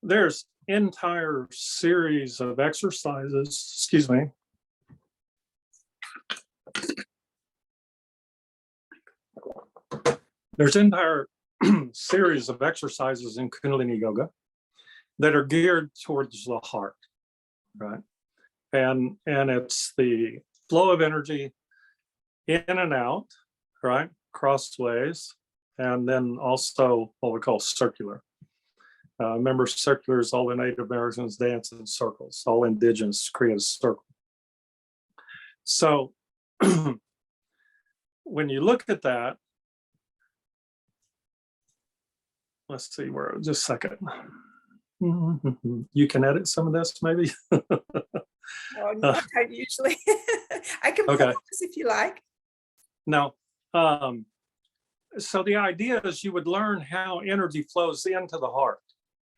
Speaker 2: there's entire series of exercises, excuse me. There's entire series of exercises in Kundalini Yoga that are geared towards the heart, right? And it's the flow of energy in and out, right? Crossways, and then also what we call circular. Remember, circular is all the Native Americans dance in circles. All indigenous create a circle. So when you look at that, let's see where, just a second. You can edit some of this, maybe?
Speaker 1: Oh, no, I don't usually. I can pause if you like.
Speaker 2: No. So the idea is you would learn how energy flows into the heart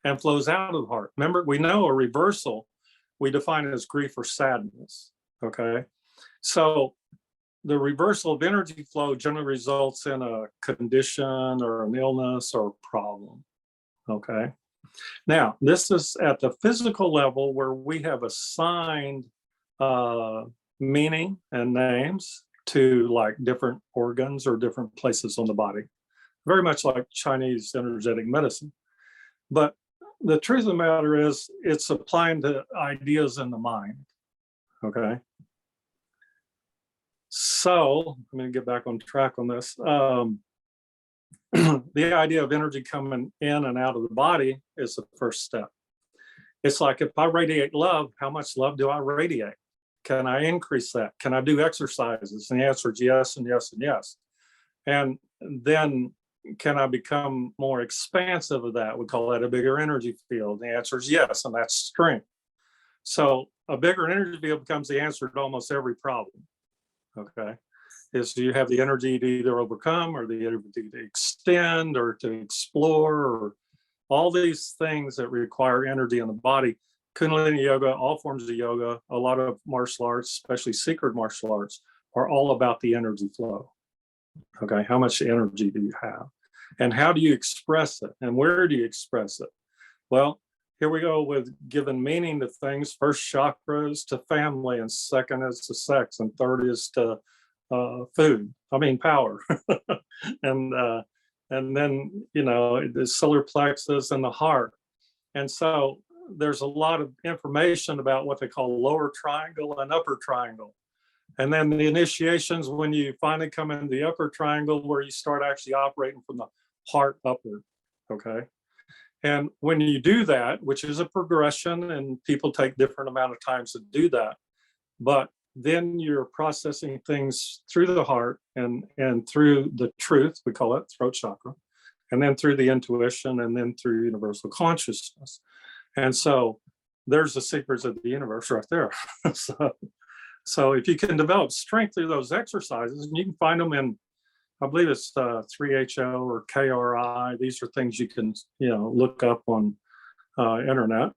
Speaker 2: and flows out of the heart. Remember, we know a reversal, we define it as grief or sadness, okay? So the reversal of energy flow generally results in a condition or an illness or a problem, okay? Now, this is at the physical level where we have assigned meaning and names to like different organs or different places on the body, very much like Chinese energetic medicine. But the truth of the matter is it's applying to ideas in the mind, okay? So I'm going to get back on track on this. The idea of energy coming in and out of the body is the first step. It's like, if I radiate love, how much love do I radiate? Can I increase that? Can I do exercises? And the answer is yes, and yes, and yes. And then can I become more expansive of that? We call that a bigger energy field. The answer is yes, and that's strength. So a bigger energy field becomes the answer to almost every problem, okay? Is you have the energy to either overcome or the energy to extend or to explore, or all these things that require energy in the body. Kundalini yoga, all forms of yoga, a lot of martial arts, especially secret martial arts, are all about the energy flow. Okay, how much energy do you have? And how do you express it? And where do you express it? Well, here we go with giving meaning to things. First chakra is to family, and second is to sex, and third is to power. and then, the solar plexus and the heart. And so there's a lot of information about what they call lower triangle and upper triangle. And then the initiations, when you finally come into the upper triangle, where you start actually operating from the heart upward, okay? And when you do that, which is a progression, and people take different amount of times to do that, but then you're processing things through the heart and through the truth, we call it throat chakra, and then through the intuition, and then through universal consciousness. And so there's the secrets of the universe right there. So if you can develop strength through those exercises, and you can find them in, I believe it's 3HO or KRI. These are things you can, look up on internet.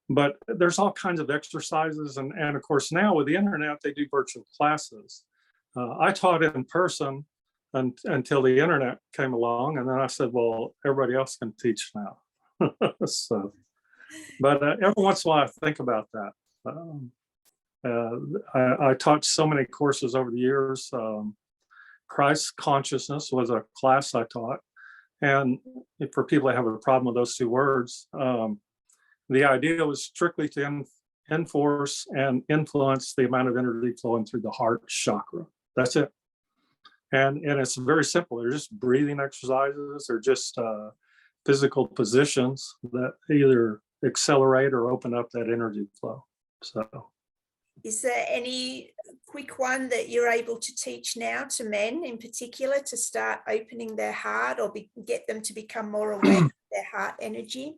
Speaker 2: But there's all kinds of exercises, and of course now with the internet they do virtual classes. I taught in person until the internet came along, and then I said, well, everybody else can teach now. But every once in a while I think about that. I taught so many courses over the years. Christ consciousness was a class I taught, and for people that have a problem with those two words, the idea was strictly to enforce and influence the amount of energy flowing through the heart chakra. That's it. And it's very simple. They're just breathing exercises, or just physical positions that either accelerate or open up that energy flow. So,
Speaker 1: is there any quick one that you're able to teach now to men in particular to start opening their heart, or get them to become more aware of their heart energy?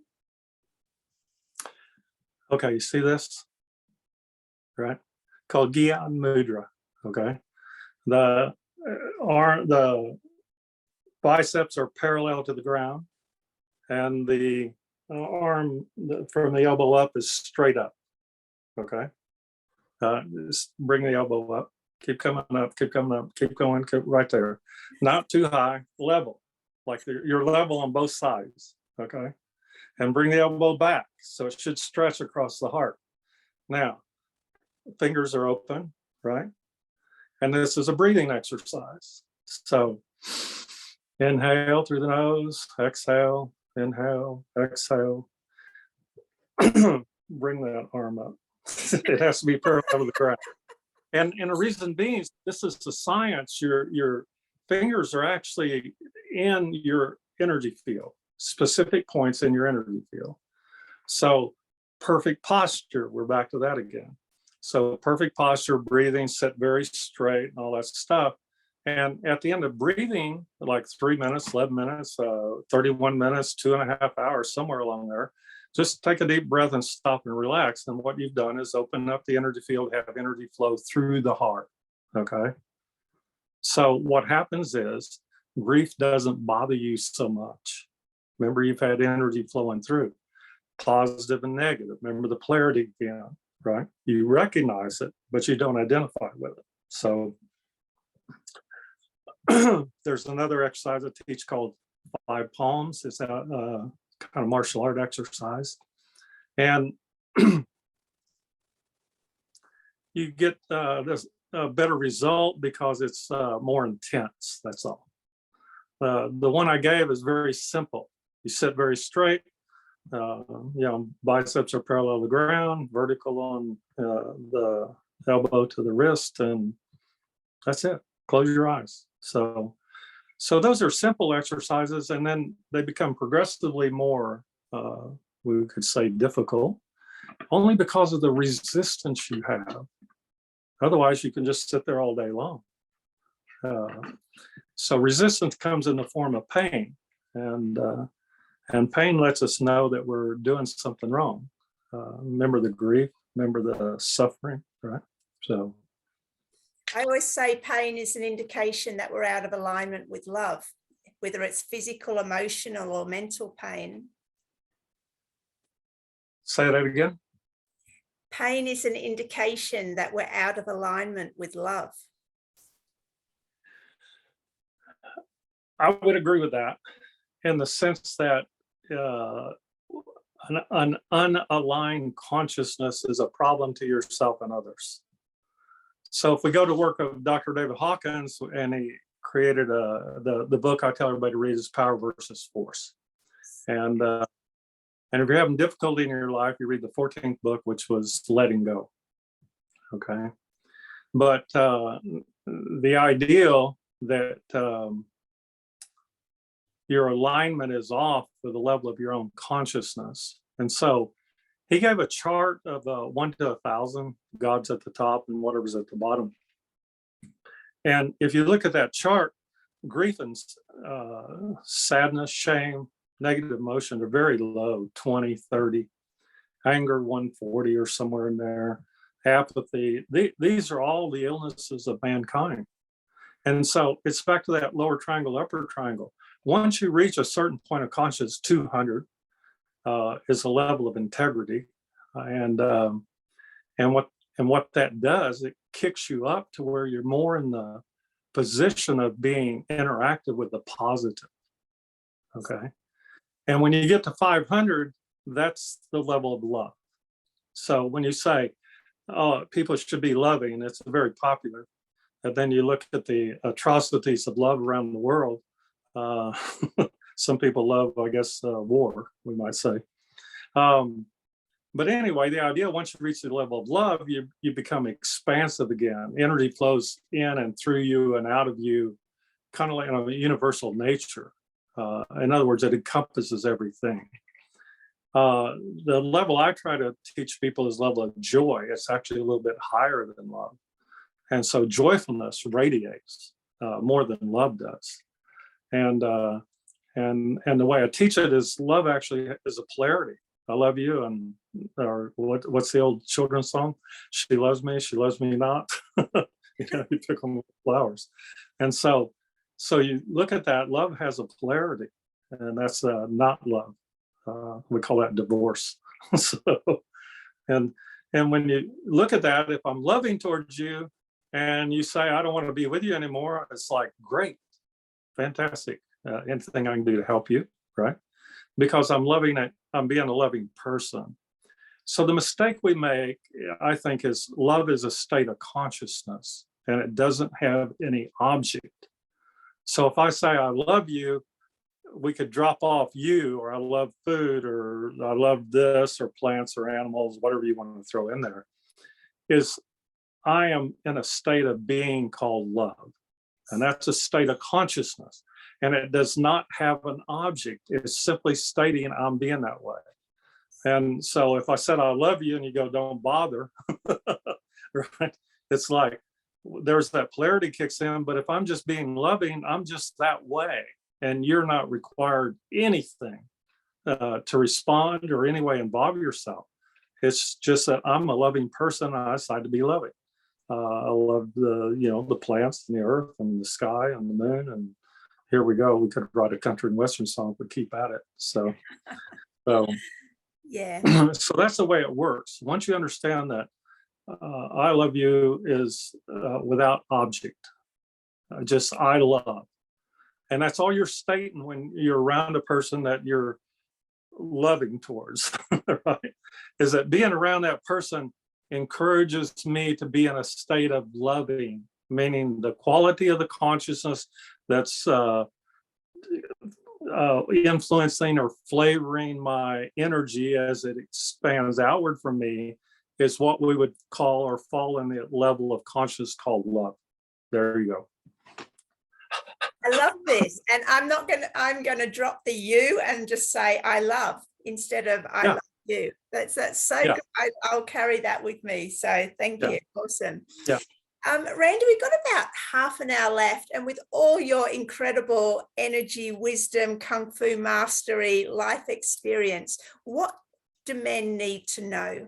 Speaker 2: Okay, you see this, right? Called Gyan Mudra. Okay, the biceps are parallel to the ground, and the arm from the elbow up is straight up. Okay, just bring the elbow up, keep coming up, keep coming up, keep going, keep right there. Not too high, level, like you're level on both sides. Okay. And bring the elbow back, so it should stretch across the heart. Now, fingers are open, right? And this is a breathing exercise. So inhale through the nose, exhale, inhale, exhale. Bring that arm up. It has to be parallel to the ground. And the reason being, this is the science. Your fingers are actually in your energy field, specific points in your energy field. So perfect posture, we're back to that again. So perfect posture, breathing, sit very straight, and all that stuff. And at the end of breathing, like 3 minutes, 11 minutes, 31 minutes, 2.5 hours, somewhere along there, just take a deep breath and stop and relax. And what you've done is open up the energy field, have energy flow through the heart. Okay. So what happens is grief doesn't bother you so much. Remember, you've had energy flowing through, positive and negative. Remember the polarity again, right? You recognize it, but you don't identify with it. So there's another exercise I teach called 5 palms. It's a kind of martial art exercise. And you get this better result because it's more intense, that's all. The one I gave is very simple. You sit very straight, biceps are parallel to the ground, vertical on the elbow to the wrist, and that's it. Close your eyes. So those are simple exercises, and then they become progressively more, we could say, difficult, only because of the resistance you have. Otherwise, you can just sit there all day long. So resistance comes in the form of pain, and pain lets us know that we're doing something wrong. Remember the grief, remember the suffering, right? So
Speaker 1: I always say pain is an indication that we're out of alignment with love, whether it's physical, emotional, or mental pain.
Speaker 2: Say that again.
Speaker 1: Pain is an indication that we're out of alignment with love.
Speaker 2: I would agree with that, in the sense that an unaligned consciousness is a problem to yourself and others. So if we go to work of Dr. David Hawkins, and he created the book I tell everybody to read is Power versus Force. And if you're having difficulty in your life, you read the 14th book, which was Letting Go. Okay. But the ideal that your alignment is off with the level of your own consciousness. And so he gave a chart of 1 to 1,000, God's at the top and whatever's at the bottom. And if you look at that chart, grief and sadness, shame, negative emotion are very low, 20, 30. Anger, 140 or somewhere in there. Apathy. These are all the illnesses of mankind. And so it's back to that lower triangle, upper triangle. Once you reach a certain point of consciousness, 200 is a level of integrity. And what that does, it kicks you up to where you're more in the position of being interactive with the positive. Okay. And when you get to 500, that's the level of love. So when you say, oh, people should be loving, it's very popular. And then you look at the atrocities of love around the world. Some people love, I guess, war, we might say. But anyway, the idea, once you reach the level of love, you become expansive again. Energy flows in and through you and out of you, kind of like a universal nature. In other words, it encompasses everything. The level I try to teach people is level of joy. It's actually a little bit higher than love. And so joyfulness radiates more than love does. And the way I teach it is love actually is a polarity. I love you, and or what's the old children's song? She loves me not. You pick on flowers. And so you look at that, love has a polarity, and that's not love. We call that divorce. So, and when you look at that, if I'm loving towards you and you say, I don't want to be with you anymore, it's like, great, fantastic. Anything I can do to help you, right? Because I'm loving it, I'm being a loving person. So the mistake we make, I think, is love is a state of consciousness and it doesn't have any object. So if I say I love you, we could drop off you, or I love food, or I love this, or plants or animals, whatever you want to throw in there, is I am in a state of being called love. And that's a state of consciousness. And it does not have an object. It's simply stating I'm being that way. And so if I said I love you and you go, don't bother, right? It's like there's that polarity kicks in, but if I'm just being loving, I'm just that way. And you're not required anything to respond or any way involve yourself. It's just that I'm a loving person and I decide to be loving. I love the plants and the earth and the sky and the moon, and here we go. We could write a country and western song, but keep at it. So
Speaker 1: yeah.
Speaker 2: So that's the way it works. Once you understand that I love you is without object, just I love. And that's all you're stating when you're around a person that you're loving towards, right? Is that being around that person encourages me to be in a state of loving, meaning the quality of the consciousness that's influencing or flavoring my energy as it expands outward from me is what we would call or fall in the level of consciousness called love. There you go.
Speaker 1: I love this. And I'm gonna drop the you and just say I love instead of I love you. That's so good. I'll carry that with me. So thank you. Awesome.
Speaker 2: Yeah.
Speaker 1: Randy, we've got about half an hour left, and with all your incredible energy, wisdom, kung fu mastery, life experience, what do men need to know?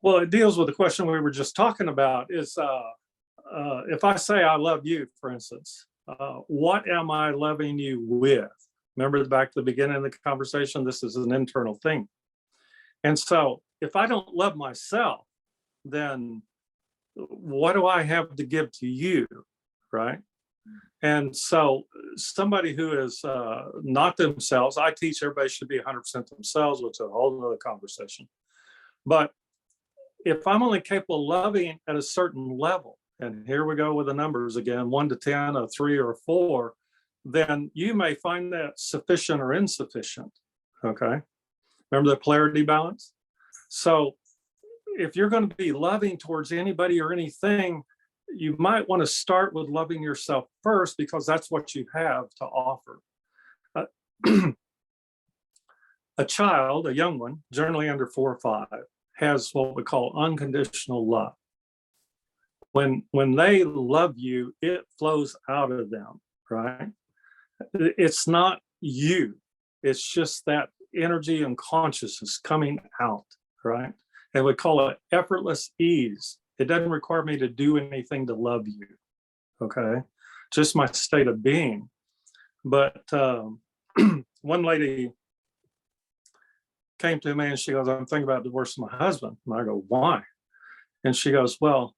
Speaker 2: Well, it deals with the question we were just talking about is if I say I love you, for instance, what am I loving you with? Remember back to the beginning of the conversation, this is an internal thing. And so if I don't love myself, then what do I have to give to you, right? And so somebody who is not themselves, I teach everybody should be 100% themselves, which is a whole other conversation. But if I'm only capable of loving at a certain level, and here we go with the numbers again, 1 to 10, a 3 or a 4, then you may find that sufficient or insufficient, okay? Remember the polarity balance? So if you're going to be loving towards anybody or anything, you might want to start with loving yourself first, because that's what you have to offer. A child, a young one, generally under 4 or 5, has what we call unconditional love. when they love you, it flows out of them, right? It's not you. It's just that energy and consciousness coming out, right? And we call it effortless ease. It doesn't require me to do anything to love you, okay? Just my state of being. But one lady came to me and she goes, I'm thinking about divorcing my husband. And I go, why? And she goes, well,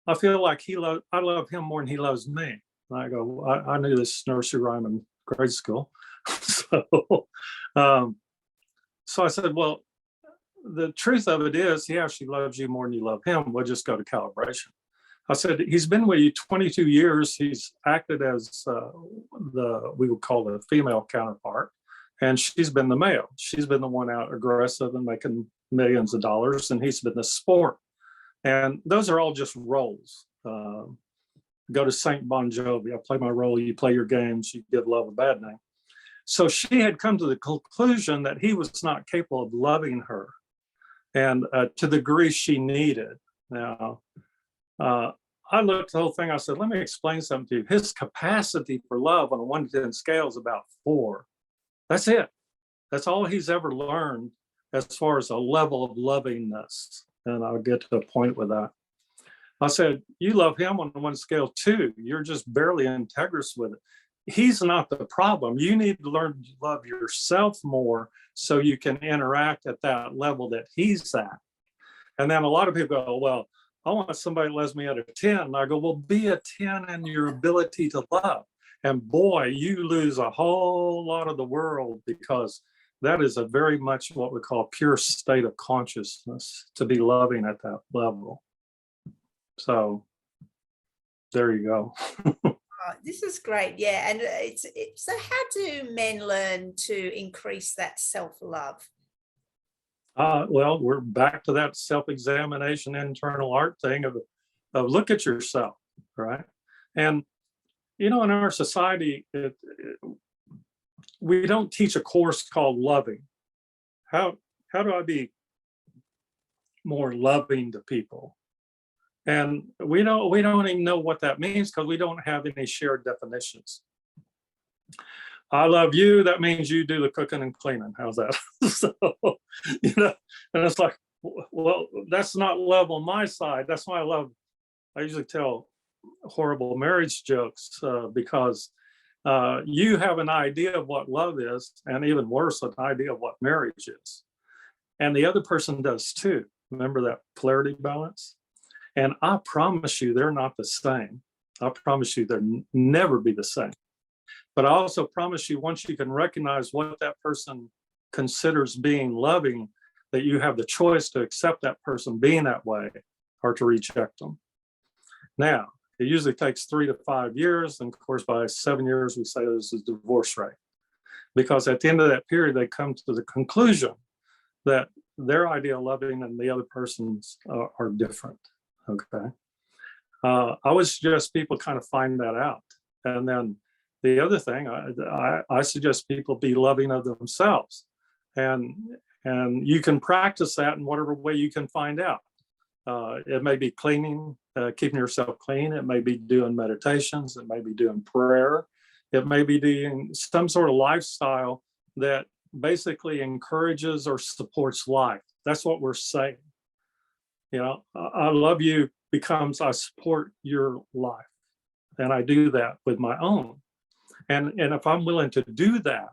Speaker 2: I feel like I love him more than he loves me. And I go, I knew this nursery rhyme in grade school. So, so I said, well, the truth of it is he actually loves you more than you love him. We'll just go to calibration. I said, he's been with you 22 years. He's acted as we would call the female counterpart. And she's been the male. She's been the one out aggressive and making millions of dollars. And he's been the sport. And those are all just roles. Go to Saint Bon Jovi. I play my role. You play your games. You give love a bad name. So she had come to the conclusion that he was not capable of loving her, and to the degree she needed. Now, I looked at the whole thing. I said, let me explain something to you. His capacity for love on a 1 to 10 scale is about 4. That's it. That's all he's ever learned as far as a level of lovingness. And I'll get to a point with that. I said, you love him on 1 scale 2. You're just barely integrous with it. He's not the problem. You need to learn to love yourself more so you can interact at that level that he's at. And then a lot of people go, well, I want somebody that loves me at a 10. And I go, well, be a 10 in your ability to love. And boy, you lose a whole lot of the world, because that is a very much what we call pure state of consciousness, to be loving at that level. So there you go.
Speaker 1: This is great. Yeah. And so how do men learn to increase that self-love?
Speaker 2: Well, we're back to that self-examination, internal art thing of look at yourself, right? And, you know, in our society, we don't teach a course called loving. How do I be more loving to people? And we don't even know what that means, because we don't have any shared definitions. I love you, that means you do the cooking and cleaning. How's that? So, you know, and it's like, well, that's not love on my side. That's why I usually tell horrible marriage jokes, because you have an idea of what love is, and even worse, an idea of what marriage is. And the other person does too. Remember that polarity balance? And I promise you, they're not the same. I promise you, they'll never be the same. But I also promise you, once you can recognize what that person considers being loving, that you have the choice to accept that person being that way or to reject them. Now, it usually takes 3 to 5 years. And of course, by 7 years, we say there's a divorce rate. Because at the end of that period, they come to the conclusion that their idea of loving and the other person's are different. Okay. I would suggest people kind of find that out. And then the other thing, I suggest people be loving of themselves. And you can practice that in whatever way you can find out. It may be cleaning, keeping yourself clean. It may be doing meditations. It may be doing prayer. It may be doing some sort of lifestyle that basically encourages or supports life. That's what we're saying. You know, I love you becomes I support your life. And I do that with my own. And if I'm willing to do that,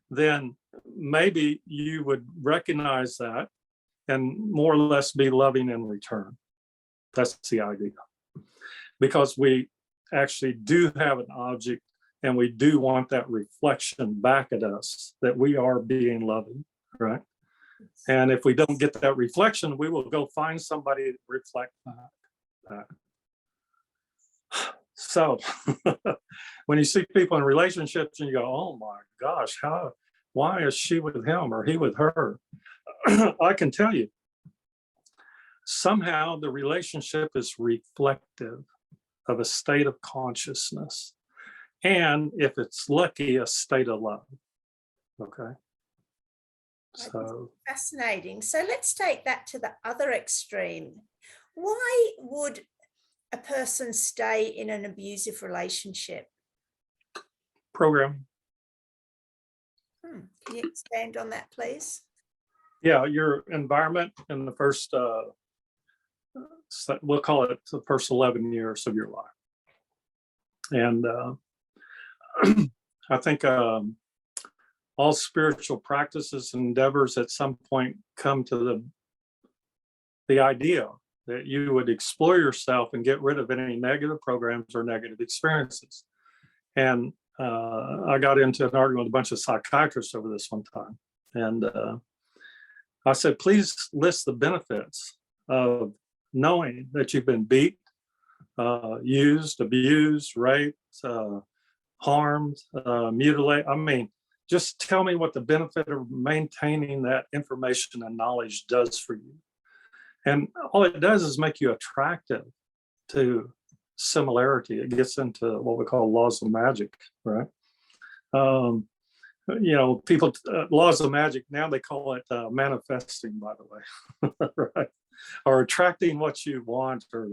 Speaker 2: then maybe you would recognize that and more or less be loving in return. That's the idea. Because we actually do have an object, and we do want that reflection back at us that we are being loving, right? And if we don't get that reflection, we will go find somebody to reflect that. So when you see people in relationships and you go, oh my gosh, why is she with him or he with her? I can tell you, somehow the relationship is reflective of a state of consciousness. And if it's lucky, a state of love. Okay. So
Speaker 1: fascinating. So let's take that to the other extreme. Why would a person stay in an abusive relationship?
Speaker 2: Programming.
Speaker 1: Can you expand on that, please?
Speaker 2: Yeah, your environment in the first, we'll call it the first 11 years of your life. And I think all spiritual practices and endeavors at some point come to the idea that you would explore yourself and get rid of any negative programs or negative experiences. And I got into an argument with a bunch of psychiatrists over this one time. And I said, please list the benefits of knowing that you've been beat, used, abused, raped, harmed, mutilated. I mean, just tell me what the benefit of maintaining that information and knowledge does for you. And all it does is make you attractive to similarity. It gets into what we call laws of magic, right? You know, people, laws of magic, now they call it manifesting, by the way, right? Or attracting what you want, or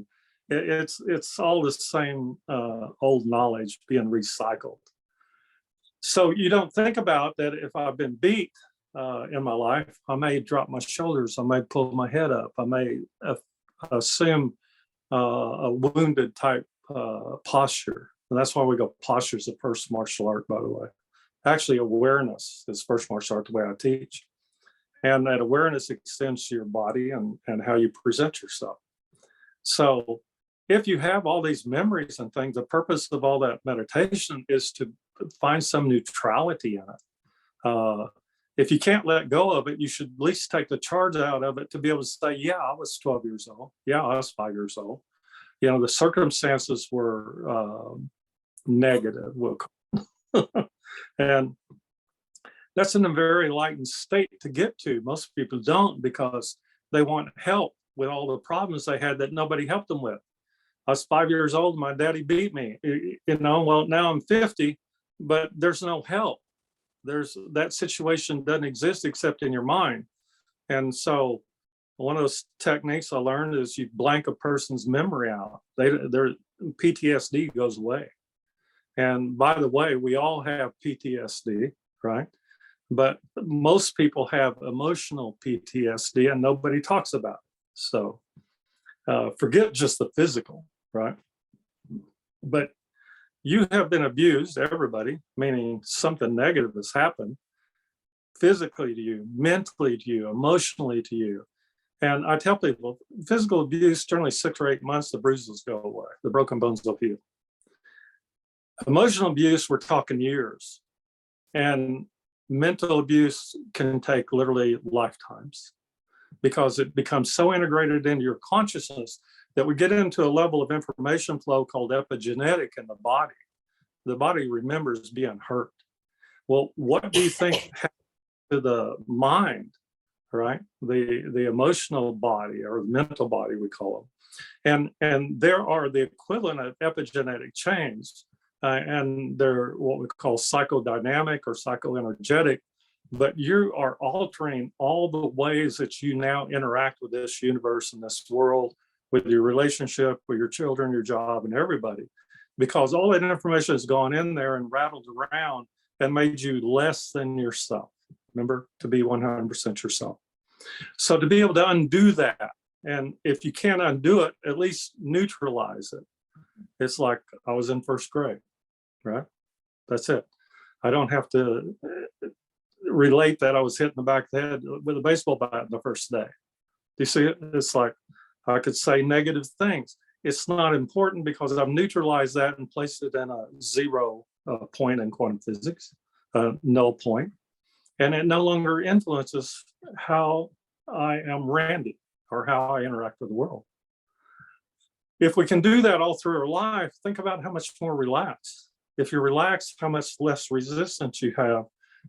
Speaker 2: it's all the same old knowledge being recycled. So you don't think about that. If I've been beat in my life, I may drop my shoulders, I may pull my head up, I may assume a wounded type posture. And that's why we go posture is the first martial art, by the way. Actually, awareness is first martial art, the way I teach. And that awareness extends to your body and how you present yourself. So if you have all these memories and things, the purpose of all that meditation is to find some neutrality in it. If you can't let go of it, you should at least take the charge out of it to be able to say, yeah, I was 12 years old. Yeah, I was 5 years old. You know, the circumstances were negative. And that's in a very enlightened state to get to. Most people don't, because they want help with all the problems they had that nobody helped them with. I was 5 years old, my daddy beat me. You know, well, now I'm 50, but there's no help. That situation doesn't exist except in your mind. And so one of those techniques I learned is you blank a person's memory out. Their PTSD goes away. And by the way, we all have PTSD, right? But most people have emotional PTSD and nobody talks about it. So forget just the physical, right? But you have been abused, everybody, meaning something negative has happened physically to you, mentally to you, emotionally to you. And I tell people, physical abuse, generally 6 or 8 months, the bruises go away, the broken bones will heal. Emotional abuse, we're talking years. And mental abuse can take literally lifetimes, because it becomes so integrated into your consciousness that we get into a level of information flow called epigenetic in the body. The body remembers being hurt. Well, what do you think happens to the mind, right? The emotional body, or the mental body, we call them. And there are the equivalent of epigenetic chains, and they're what we call psychodynamic or psychoenergetic, but you are altering all the ways that you now interact with this universe and this world, with your relationship, with your children, your job, and everybody, because all that information has gone in there and rattled around and made you less than yourself. Remember, to be 100% yourself. So to be able to undo that, and if you can't undo it, at least neutralize it. It's like I was in first grade, right? That's it. I don't have to relate that I was hit in the back of the head with a baseball bat the first day. Do you see it? It's like I could say negative things. It's not important because I've neutralized that and placed it in a 0 point in quantum physics, null point. And it no longer influences how I am Randy or how I interact with the world. If we can do that all through our life, think about how much more relaxed. If you're relaxed, how much less resistance you have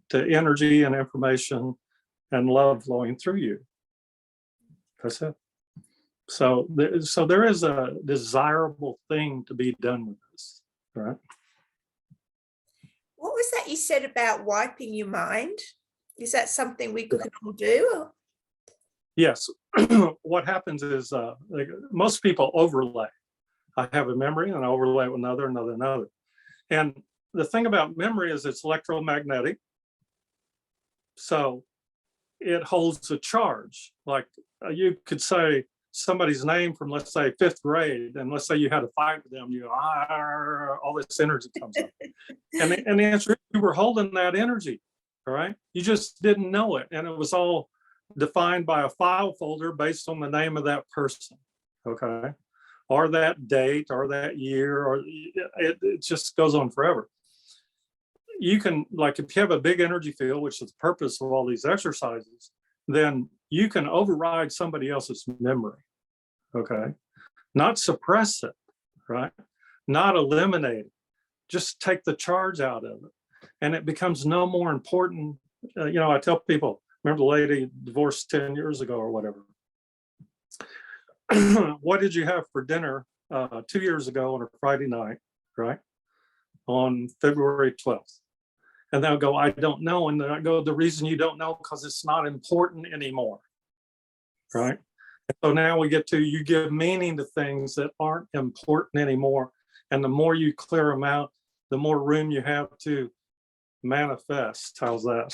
Speaker 2: to energy and information and love flowing through you. That's it. So there is a desirable thing to be done with this, right?
Speaker 1: What was that you said about wiping your mind? Is that something we could all do?
Speaker 2: Yes. What happens is most people overlay. I have a memory and I overlay with another. And the thing about memory is it's electromagnetic. So it holds a charge. Like you could say somebody's name from, let's say, 5th grade, and let's say you had a fight with them, all this energy comes up. And the answer is you were holding that energy, all right? You just didn't know it. And it was all defined by a file folder based on the name of that person, okay? Or that date, or that year, or it just goes on forever. You can, like, if you have a big energy field, which is the purpose of all these exercises, then you can override somebody else's memory, okay? Not suppress it, right? Not eliminate it. Just take the charge out of it. And it becomes no more important. I tell people, remember the lady divorced 10 years ago or whatever. What did you have for dinner 2 years ago on a Friday night, right? On February 12th. And they'll go, I don't know. And then I go, the reason you don't know, because it's not important anymore, right? So now we get to, you give meaning to things that aren't important anymore. And the more you clear them out, the more room you have to manifest. How's that?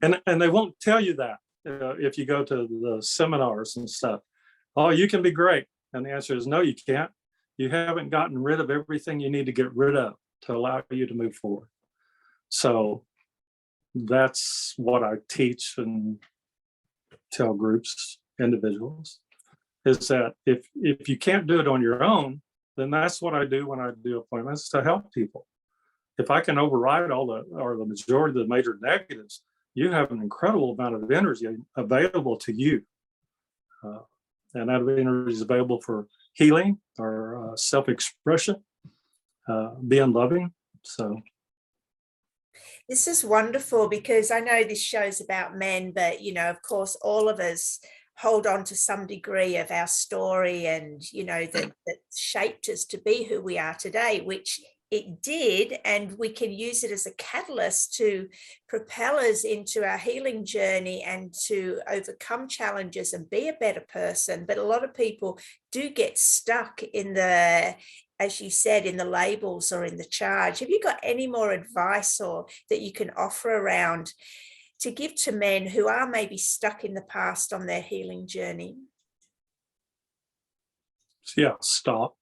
Speaker 2: and they won't tell you that if you go to the seminars and stuff. Oh, you can be great. And the answer is no, you can't. You haven't gotten rid of everything you need to get rid of to allow you to move forward. So that's what I teach and tell groups, individuals, is that if you can't do it on your own, then that's what I do when I do appointments, to help people. If I can override the majority of the major negatives, you have an incredible amount of energy available to you. And that energy is available for healing or self-expression, being loving. So
Speaker 1: this is wonderful, because I know this show's about men, but, of course, all of us hold on to some degree of our story, and, that shaped us to be who we are today, which it did, and we can use it as a catalyst to propel us into our healing journey and to overcome challenges and be a better person. But a lot of people do get stuck in the, as you said, in the labels or in the charge. Have you got any more advice or that you can offer around to give to men who are maybe stuck in the past on their healing journey?
Speaker 2: Yeah, stop.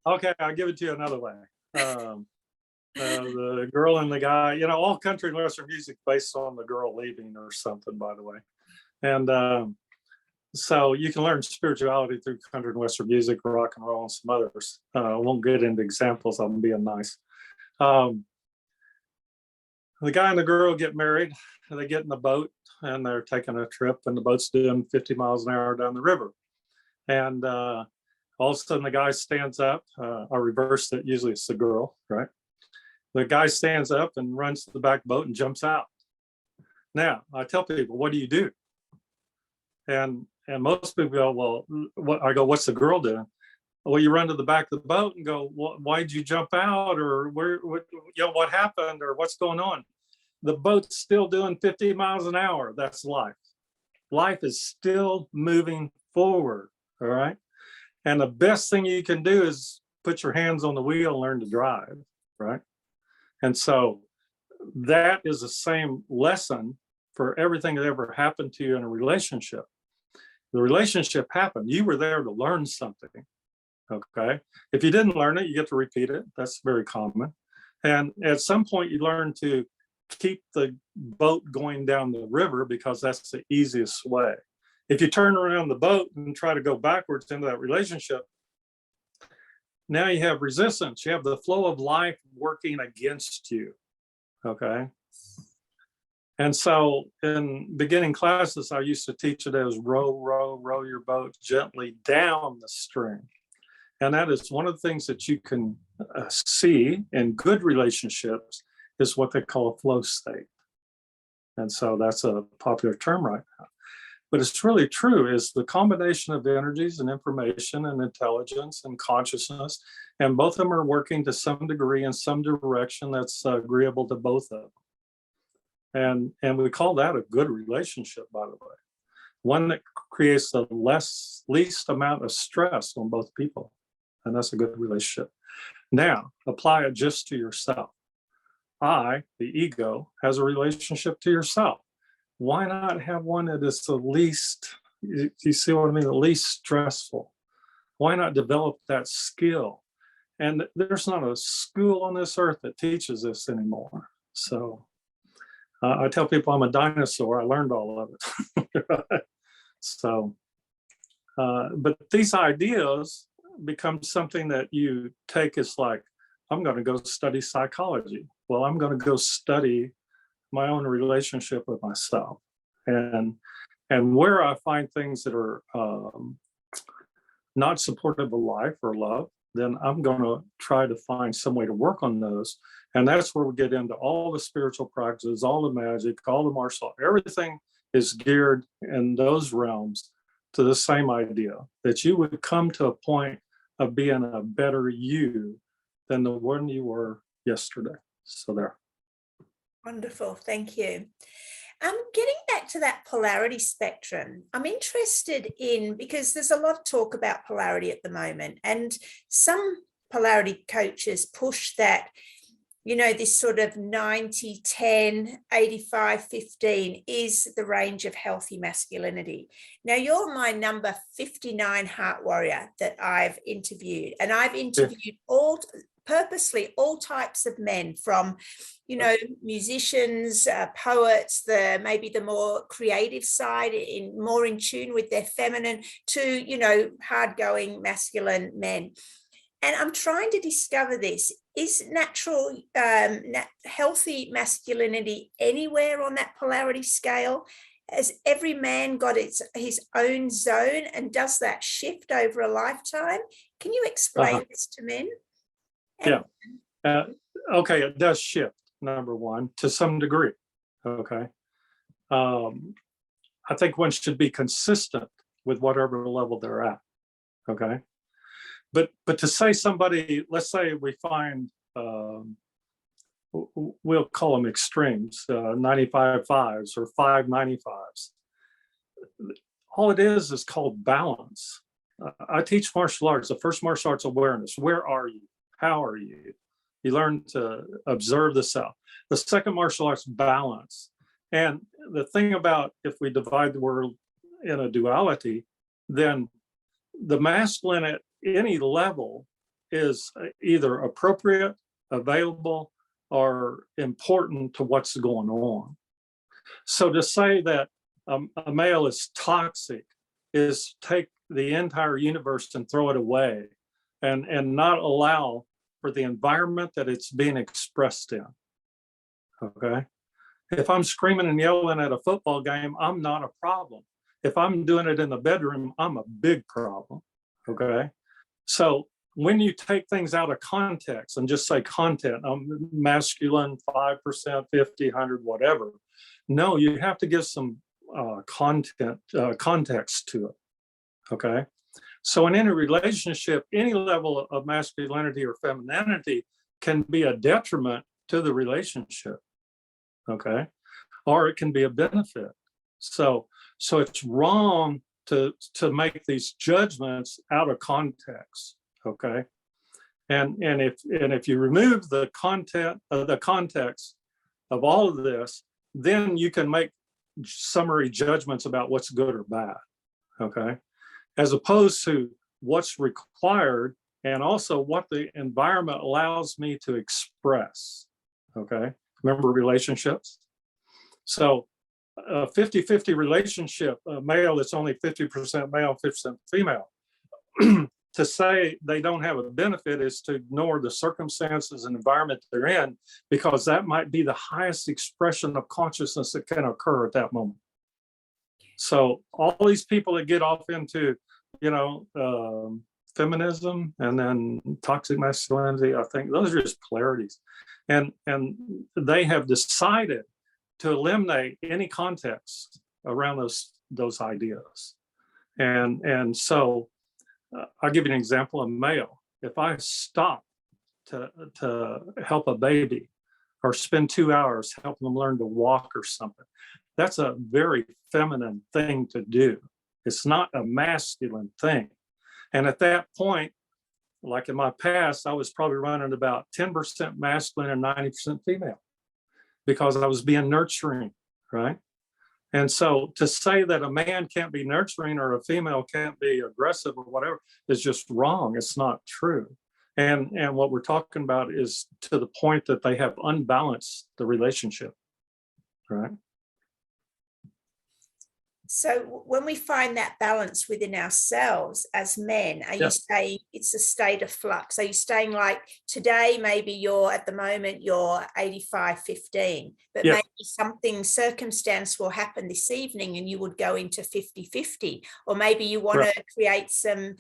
Speaker 2: Okay, I'll give it to you another way. The girl and the guy, all country and western music based on the girl leaving or something, by the way. And so you can learn spirituality through country and western music, rock and roll, and some others. I won't get into examples. I'm being nice. The guy and the girl get married, and they get in the boat, and they're taking a trip, and the boat's doing 50 miles an hour down the river. And all of a sudden, the guy stands up. I reversed it. Usually it's the girl, right? The guy stands up and runs to the back boat and jumps out. Now, I tell people, what do you do? And most people go, well, I go, what's the girl doing? Well, you run to the back of the boat and go, well, why'd you jump out? Or what happened? Or what's going on? The boat's still doing 50 miles an hour. That's life. Life is still moving forward, all right? And the best thing you can do is put your hands on the wheel and learn to drive, right? And so that is the same lesson for everything that ever happened to you in a relationship. The relationship happened. You were there to learn something, okay? If you didn't learn it, you get to repeat it. That's very common. And at some point, you learn to keep the boat going down the river because that's the easiest way. If you turn around the boat and try to go backwards into that relationship, now you have resistance. You have the flow of life working against you, okay? And so in beginning classes, I used to teach it as row your boat gently down the stream. And that is one of the things that you can see in good relationships is what they call a flow state. And so that's a popular term right now. But it's really true, is the combination of energies and information and intelligence and consciousness, and both of them are working to some degree in some direction that's agreeable to both of them. And we call that a good relationship, by the way. One that creates the least amount of stress on both people. And that's a good relationship. Now, apply it just to yourself. I, the ego, has a relationship to yourself. Why not have one that is the least, you see what I mean, the least stressful? Why not develop that skill? And there's not a school on this earth that teaches this anymore. So I tell people I'm a dinosaur. I learned all of it. So, but these ideas become something that you take as like, I'm going to go study psychology. Well, I'm going to go study my own relationship with myself. And where I find things that are not supportive of life or love, then I'm going to try to find some way to work on those. And that's where we get into all the spiritual practices, all the magic, all the martial art. Everything is geared in those realms to the same idea, that you would come to a point of being a better you than the one you were yesterday. So there.
Speaker 1: Wonderful. Thank you. Getting back to that polarity spectrum, I'm interested in, because there's a lot of talk about polarity at the moment, and some polarity coaches push that, you know, this sort of 90-10, 85-15 is the range of healthy masculinity. Now, you're my number 59 heart warrior that I've interviewed, and I've interviewed purposely all types of men, from, you know, musicians, poets, maybe the more creative side, more in tune with their feminine, to, you know, hard-going masculine men. And I'm trying to discover this. Is natural, healthy masculinity anywhere on that polarity scale? Has every man got his own zone, and does that shift over a lifetime? Can you explain this to men?
Speaker 2: Okay, it does shift, number one, to some degree. Okay. I think one should be consistent with whatever level they're at. Okay. But to say somebody, let's say we find, we'll call them extremes, 95.5s or 595s. All it is called balance. I teach martial arts. The first martial arts awareness. Where are you? How are you? You learn to observe the self. The second martial arts, balance. And the thing about, if we divide the world in a duality, then the masculine at any level is either appropriate, available, or important to what's going on. So to say that a male is toxic is take the entire universe and throw it away, and not allow for the environment that it's being expressed in. Okay. If I'm screaming and yelling at a football game, I'm not a problem. If I'm doing it in the bedroom, I'm a big problem. Okay. So when you take things out of context and just say content, masculine, 5%, 50, 100, whatever. No, you have to give some context to it. Okay. So in any relationship, any level of masculinity or femininity can be a detriment to the relationship. Okay. Or it can be a benefit. So it's wrong to make these judgments out of context. Okay. And if you remove the context of all of this, then you can make summary judgments about what's good or bad. Okay. As opposed to what's required, and also what the environment allows me to express. Okay. Remember relationships? So a 50-50 relationship, a male that's only 50% male, 50% female, to say they don't have a benefit is to ignore the circumstances and environment they're in, because that might be the highest expression of consciousness that can occur at that moment. So all these people that get off into, you know, feminism and then toxic masculinity, I think those are just polarities. And they have decided to eliminate any context around those ideas. And so I'll give you an example. A male, if I stop to help a baby, or spend 2 hours helping them learn to walk or something. That's a very feminine thing to do. It's not a masculine thing. And at that point, like in my past, I was probably running about 10% masculine and 90% female because I was being nurturing, right? And so to say that a man can't be nurturing or a female can't be aggressive or whatever is just wrong. It's not true. And what we're talking about is to the point that they have unbalanced the relationship, right?
Speaker 1: So when we find that balance within ourselves as men, are you saying it's a state of flux? Are you saying like today, maybe you're at the moment, you're 85-15, but maybe something circumstance will happen this evening and you would go into 50-50, or maybe you want to create some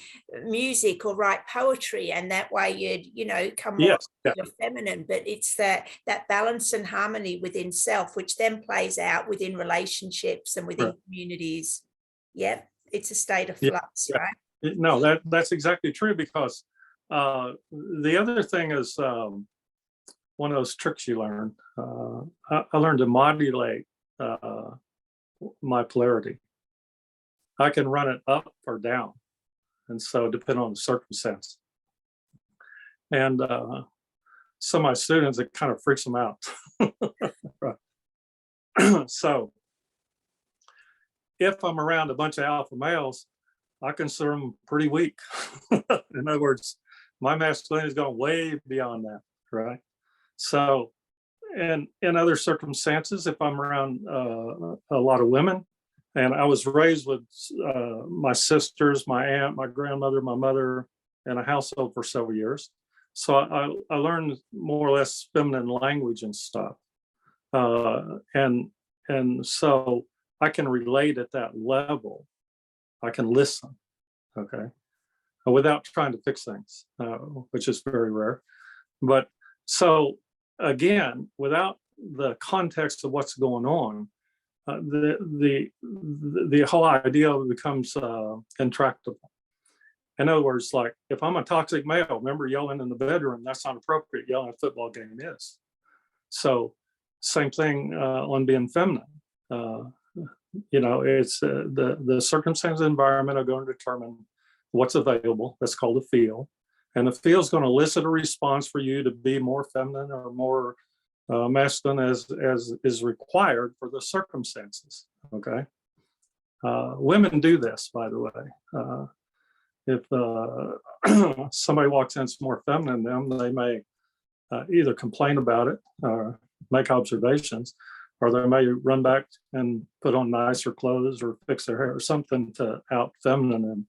Speaker 1: music or write poetry and that way you'd, you know, come more your feminine, but it's that balance and harmony within self, which then plays out within relationships and within communities. It's a state of flux, right?
Speaker 2: No, that's exactly true, because the other thing is one of those tricks you learn. I learned to modulate my polarity. I can run it up or down, and so depending on the circumstance. And some of my students, it kind of freaks them out. So if I'm around a bunch of alpha males, I consider them pretty weak. In other words, my masculinity is going way beyond that, right? So, and in other circumstances, if I'm around a lot of women, and I was raised with my sisters, my aunt, my grandmother, my mother, in a household for several years. So I learned more or less feminine language and stuff. And so I can relate at that level. I can listen, okay, without trying to fix things, which is very rare. But so again, without the context of what's going on, the whole idea becomes intractable. In other words, like if I'm a toxic male, remember yelling in the bedroom, that's not appropriate. Yelling at a football game is. So same thing on being feminine. You know, it's the circumstance and environment are going to determine what's available. That's called a feel. And the feel is going to elicit a response for you to be more feminine or more masculine as is required for the circumstances, okay? Women do this, by the way. If somebody walks in that's more feminine than them, they may either complain about it or make observations, or they may run back and put on nicer clothes or fix their hair or something to out feminine them.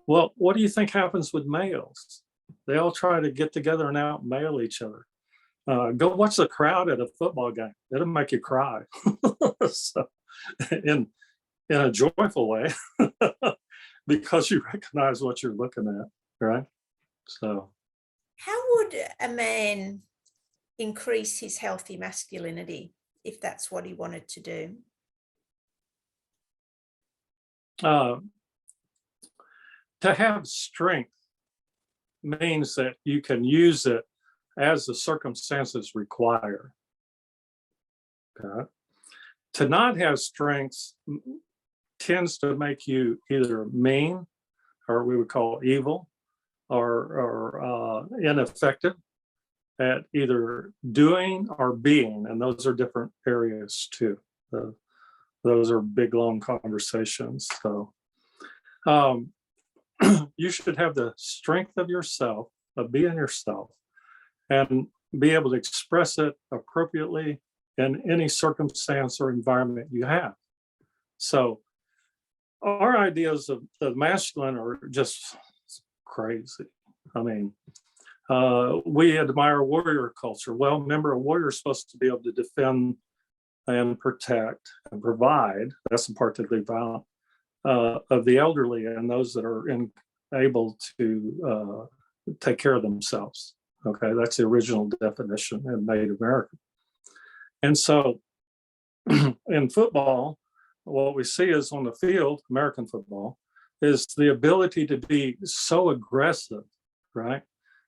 Speaker 2: Well, what do you think happens with males? They all try to get together and out male each other. Go watch the crowd at a football game. It'll make you cry. So, in a joyful way, because you recognize what you're looking at, right? So,
Speaker 1: how would a man increase his healthy masculinity if that's what he wanted to do?
Speaker 2: To have strength means that you can use it as the circumstances require. Okay? To not have strengths tends to make you either mean, or we would call evil, or ineffective at either doing or being, and those are different areas too. Those are big, long conversations. So you should have the strength of yourself, of being yourself, and be able to express it appropriately in any circumstance or environment you have. So our ideas of the masculine are just crazy. I mean, we admire warrior culture. Well, remember, a warrior is supposed to be able to defend and protect and provide. That's the part that they found of the elderly and those that are able to take care of themselves. Okay, that's the original definition in Native American. And so in football, what we see is on the field, American football, is the ability to be so aggressive, right?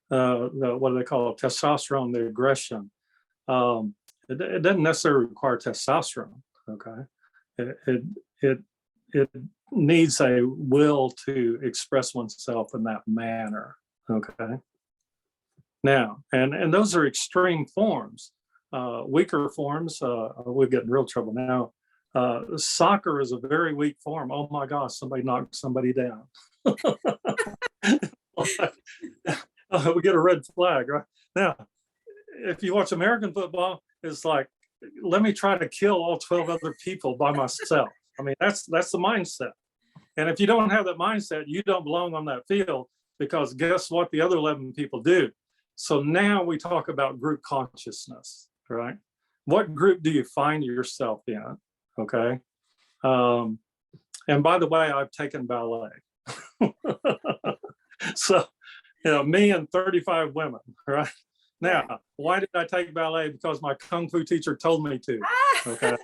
Speaker 2: What do they call it? Testosterone, the aggression, It doesn't necessarily require testosterone. Okay, it needs a will to express oneself in that manner. Okay. Now, and those are extreme forms. Weaker forms, we get in real trouble now. Soccer is a very weak form. Oh my gosh, somebody knocked somebody down. We get a red flag, right? Now, if you watch American football, it's like, let me try to kill all 12 other people by myself. I mean, that's the mindset. And if you don't have that mindset, you don't belong on that field, because guess what the other 11 people do? So now we talk about group consciousness, right? What group do you find yourself in? Okay. And by the way, I've taken ballet. So, me and 35 women, right? Now, why did I take ballet? Because my Kung Fu teacher told me to, okay?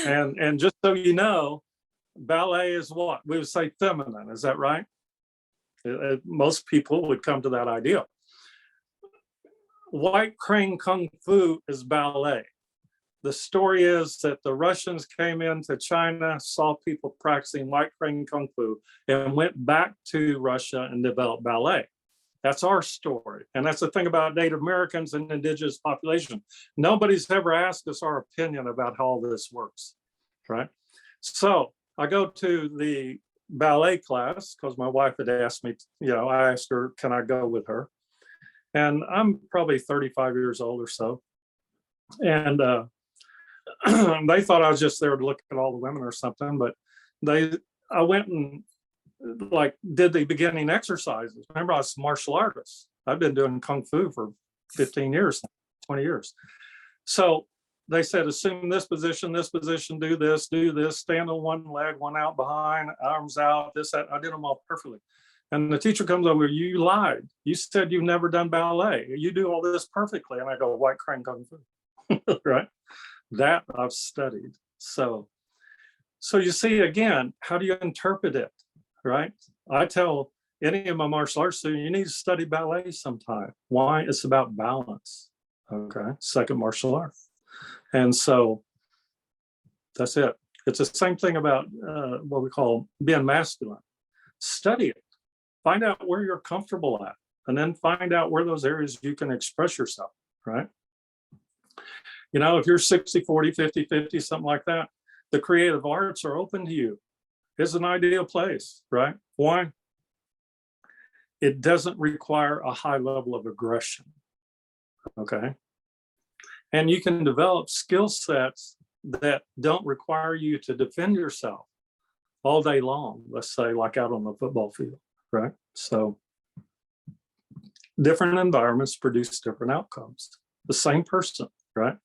Speaker 2: And just so you know, ballet is what? We would say feminine, is that right? Most people would come to that idea. White Crane Kung Fu is ballet. The story is that the Russians came into China, saw people practicing White Crane Kung Fu, and went back to Russia and developed ballet. That's our story. And that's the thing about Native Americans and indigenous population. Nobody's ever asked us our opinion about how all this works, right? So I go to the ballet class because my wife had asked me, I asked her, can I go with her? And I'm probably 35 years old or so. And they thought I was just there to look at all the women or something, but I went and did the beginning exercises. Remember, I was a martial artist. I've been doing Kung Fu for 15 years, 20 years. So they said, assume this position, do this, stand on one leg, one out behind, arms out, this, that. I did them all perfectly. And the teacher comes over, you lied. You said you've never done ballet. You do all this perfectly. And I go, White Crane Kung Fu, right? That I've studied. So you see, again, how do you interpret it, right? I tell any of my martial arts students, you need to study ballet sometime. Why? It's about balance, okay? Second martial art. And so that's it. It's the same thing about what we call being masculine. Study it. Find out where you're comfortable at, and then find out where those areas you can express yourself, right? If you're 60, 40, 50, 50, something like that, the creative arts are open to you. It's an ideal place, right? Why? It doesn't require a high level of aggression, okay? And you can develop skill sets that don't require you to defend yourself all day long, let's say, like out on the football field, right? So different environments produce different outcomes. The same person, right?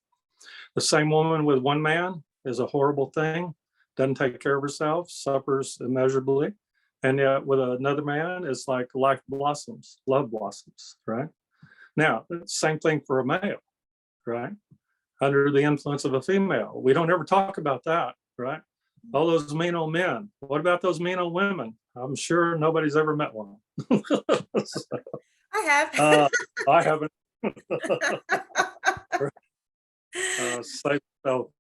Speaker 2: The same woman with one man is a horrible thing, doesn't take care of herself, suffers immeasurably. And yet with another man, it's like life blossoms, love blossoms, right? Now, same thing for a male, right? Under the influence of a female. We don't ever talk about that, right? All those mean old men. What about those mean old women? I'm sure nobody's ever met one.
Speaker 1: So, I have.
Speaker 2: I haven't. So,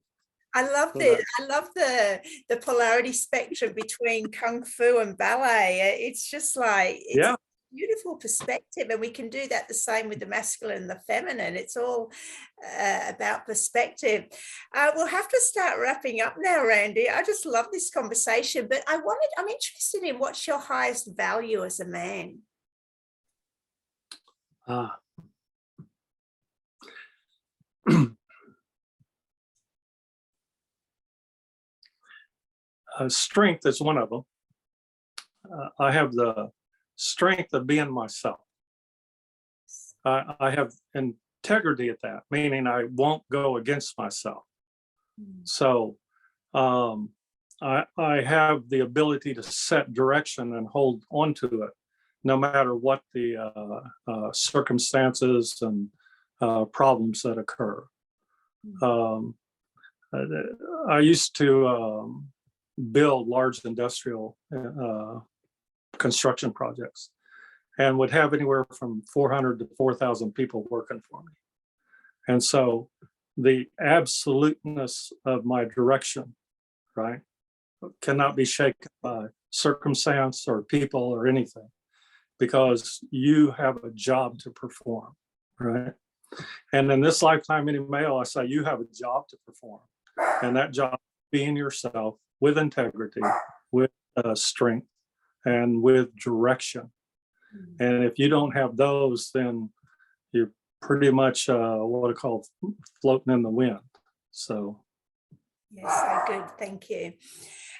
Speaker 1: I love this. I love the polarity spectrum between Kung Fu and ballet. It's just like, it's a beautiful perspective, and we can do that the same with the masculine and the feminine. It's all about perspective. We'll have to start wrapping up now, Randy. I just love this conversation, but I'm interested in what's your highest value as a man?
Speaker 2: Strength is one of them. I have the strength of being myself. I have integrity at that, meaning I won't go against myself. So I have the ability to set direction and hold on to it, no matter what the circumstances and problems that occur. I used to build large industrial construction projects, and would have anywhere from 400 to 4,000 people working for me. And so the absoluteness of my direction, right, cannot be shaken by circumstance or people or anything, because you have a job to perform, right? And in this lifetime, any male, I say you have a job to perform, and that job is being yourself with integrity, with strength, and with direction. And if you don't have those, then you're pretty much what I call floating in the wind. So
Speaker 1: yes, so good, thank you.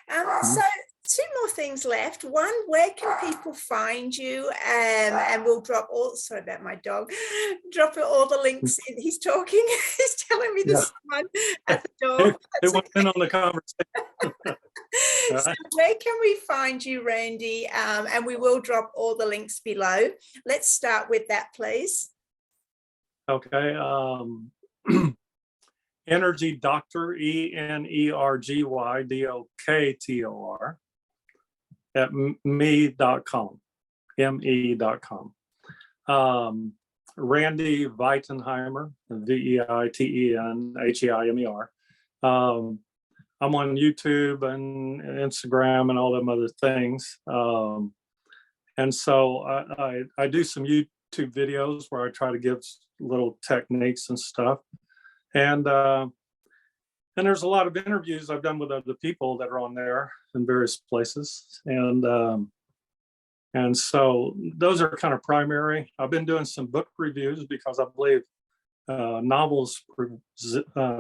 Speaker 1: So two more things left. One, where can people find you? And we'll drop all, sorry about my dog, drop all the links in. He's talking, he's telling me there's someone at the door.
Speaker 2: It went in on the conversation.
Speaker 1: So where can we find you, Randy? And we will drop all the links below. Let's start with that, please.
Speaker 2: Okay. Energy Doctor, ENERGYDOKTOR at me.com, me.com. Randy Veitenheimer, Veitenheimer. I'm on YouTube and Instagram and all them other things. And so I do some YouTube videos where I try to give little techniques and stuff. And there's a lot of interviews I've done with other people that are on there in various places. And so those are kind of primary. I've been doing some book reviews because I believe novels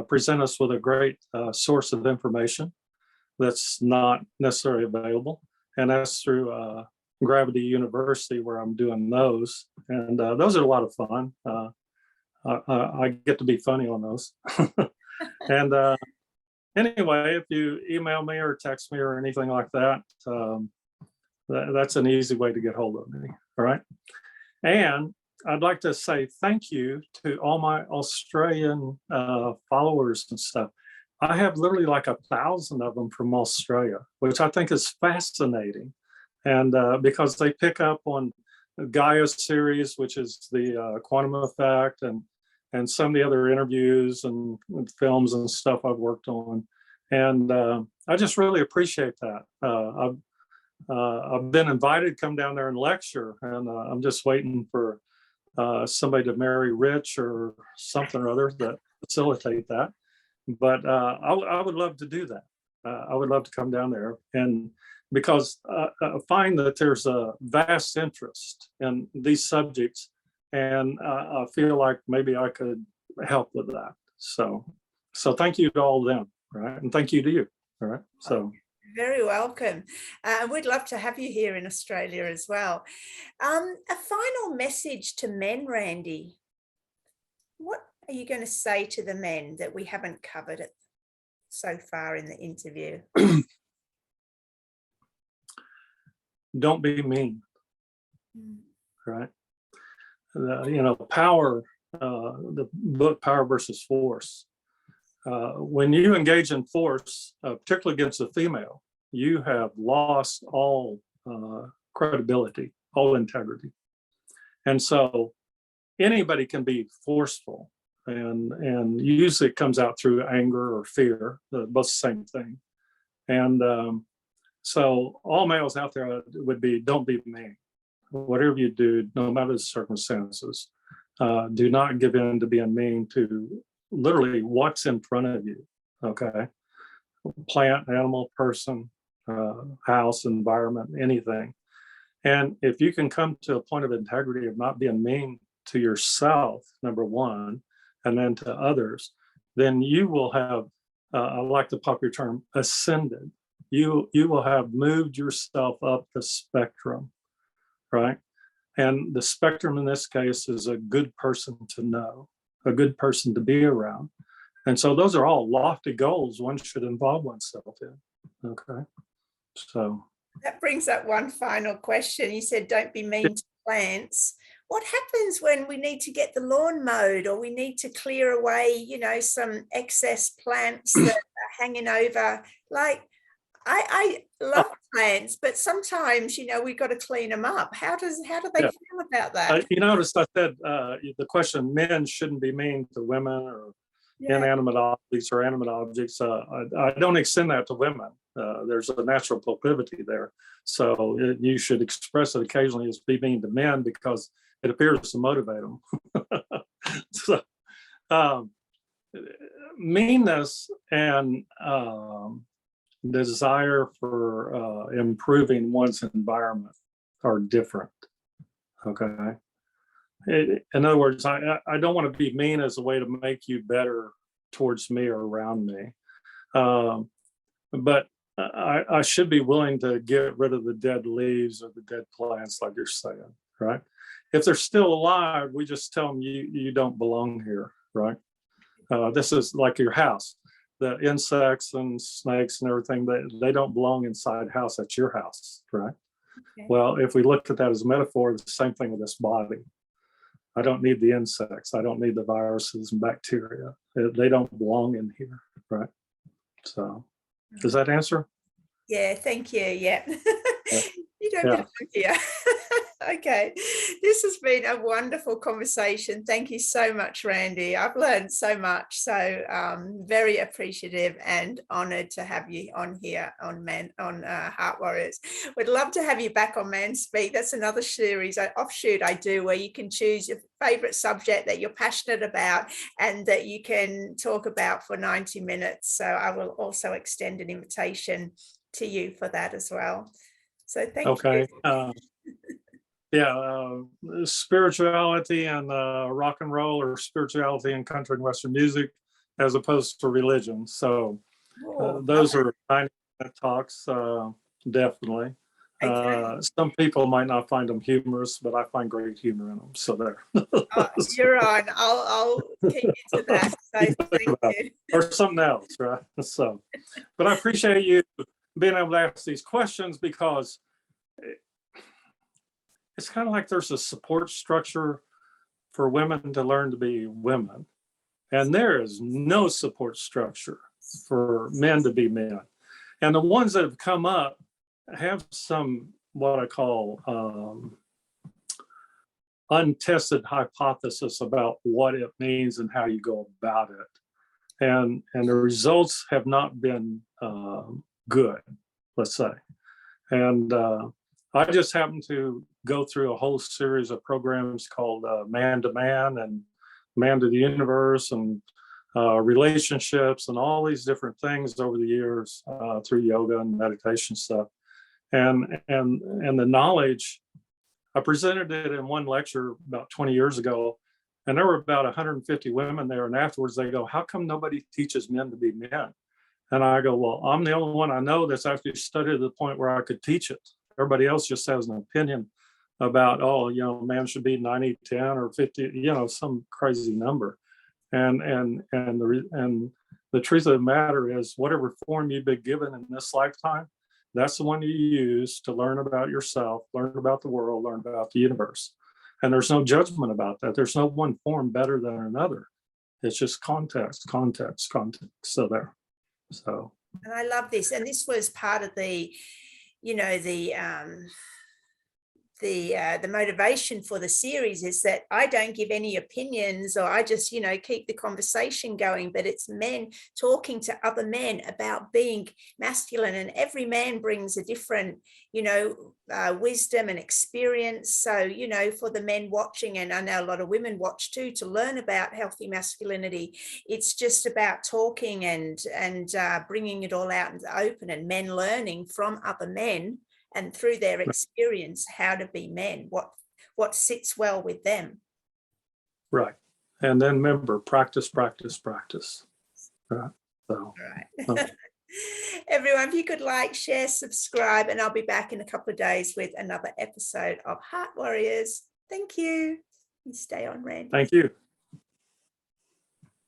Speaker 2: present us with a great source of information that's not necessarily available. And that's through Gravity University, where I'm doing those. And those are a lot of fun. I get to be funny on those. And anyway, if you email me or text me or anything like that, that's an easy way to get hold of me. All right. And I'd like to say thank you to all my Australian followers and stuff. I have literally like 1,000 of them from Australia, which I think is fascinating. And because they pick up on Gaia series, which is the quantum effect, and some of the other interviews and films and stuff I've worked on. And I just really appreciate that. I've been invited to come down there and lecture, and I'm just waiting for somebody to marry rich or something or other that facilitate that. But I would love to do that. I would love to come down there, and because I find that there's a vast interest in these subjects, and I feel like maybe I could help with that. So thank you to all of them, right? And thank you to you, all right? So.
Speaker 1: Very welcome. We'd love to have you here in Australia as well. A final message to men, Randy. What are you going to say to the men that we haven't covered it so far in the interview?
Speaker 2: Don't be mean, right? Power, the book Power versus Force. When you engage in force, particularly against a female, you have lost all credibility, all integrity. And so anybody can be forceful, and usually it comes out through anger or fear, both the same thing. And so all males out there would be, don't be mean. Whatever you do, no matter the circumstances, do not give in to being mean to literally what's in front of you, okay? Plant, animal, person, house, environment, anything. And if you can come to a point of integrity of not being mean to yourself, number one, and then to others, then you will have, I like the popular term, ascended. You will have moved yourself up the spectrum, right? And the spectrum in this case is a good person to know, a good person to be around. And so those are all lofty goals one should involve oneself in, okay? So.
Speaker 1: That brings up one final question. You said, don't be mean to plants. What happens when we need to get the lawn mowed, or we need to clear away, some excess plants that are hanging over? Like, I love plants, but sometimes, we've got to clean them up. How do they feel about that?
Speaker 2: You notice I said the question, men shouldn't be mean to women or
Speaker 1: Yeah.
Speaker 2: inanimate objects or animate objects. I don't extend that to women. There's a natural proclivity there. So you should express it occasionally as being mean to men because it appears to motivate them. So, meanness and desire for improving one's environment are different. Okay. In other words, I don't want to be mean as a way to make you better towards me or around me. But I should be willing to get rid of the dead leaves or the dead plants, like you're saying, right? If they're still alive, we just tell them you don't belong here, right? This is like your house. The insects and snakes and everything, they don't belong inside house. That's your house, right? Okay. Well, if we look at that as a metaphor, the same thing with this body. I don't need the insects. I don't need the viruses and bacteria. They don't belong in here, right? So, does that answer?
Speaker 1: Yeah, thank you. Yeah. You don't
Speaker 2: Yeah.
Speaker 1: belong here. Okay. This has been a wonderful conversation. Thank you so much, Randy. I've learned so much. So very appreciative and honored to have you on here on Heart Warriors. We'd love to have you back on Man Speak. That's another series, an offshoot I do, where you can choose your favorite subject that you're passionate about and that you can talk about for 90 minutes. So I will also extend an invitation to you for that as well. So thank you.
Speaker 2: Yeah, spirituality and rock and roll, or spirituality and country and Western music, as opposed to religion. So those are 90-minute talks, definitely. Okay. Some people might not find them humorous, but I find great humor in them. So there.
Speaker 1: You're on. I'll keep you to that. So thank you.
Speaker 2: Or something else, right? So, but I appreciate you being able to ask these questions, because it's kind of like there's a support structure for women to learn to be women. And there is no support structure for men to be men. And the ones that have come up have some, what I call untested hypothesis about what it means and how you go about it. And the results have not been good, let's say. And I just happened to go through a whole series of programs called Man to Man and Man to the Universe and relationships and all these different things over the years through yoga and meditation stuff. And the knowledge, I presented it in one lecture about 20 years ago, and there were about 150 women there. And afterwards they go, "How come nobody teaches men to be men?" And I go, "Well, I'm the only one I know that's actually studied to the point where I could teach it. Everybody else just has an opinion about, oh, man should be 90, 10 or 50, some crazy number." And the truth of the matter is, whatever form you've been given in this lifetime, that's the one you use to learn about yourself, learn about the world, learn about the universe. And there's no judgment about that. There's no one form better than another. It's just context. So there. So.
Speaker 1: And I love this. And this was part of the motivation for the series, is that I don't give any opinions, or I just, keep the conversation going, but it's men talking to other men about being masculine, and every man brings a different, wisdom and experience. So, for the men watching, and I know a lot of women watch too, to learn about healthy masculinity, it's just about talking and bringing it all out in the open, and men learning from other men, and through their experience, how to be men, what sits well with them.
Speaker 2: Right. And then remember, practice. Right. So.
Speaker 1: Right. Everyone, if you could like, share, subscribe, and I'll be back in a couple of days with another episode of Heart Warriors. Thank you. You stay on, Randy.
Speaker 2: Thank you.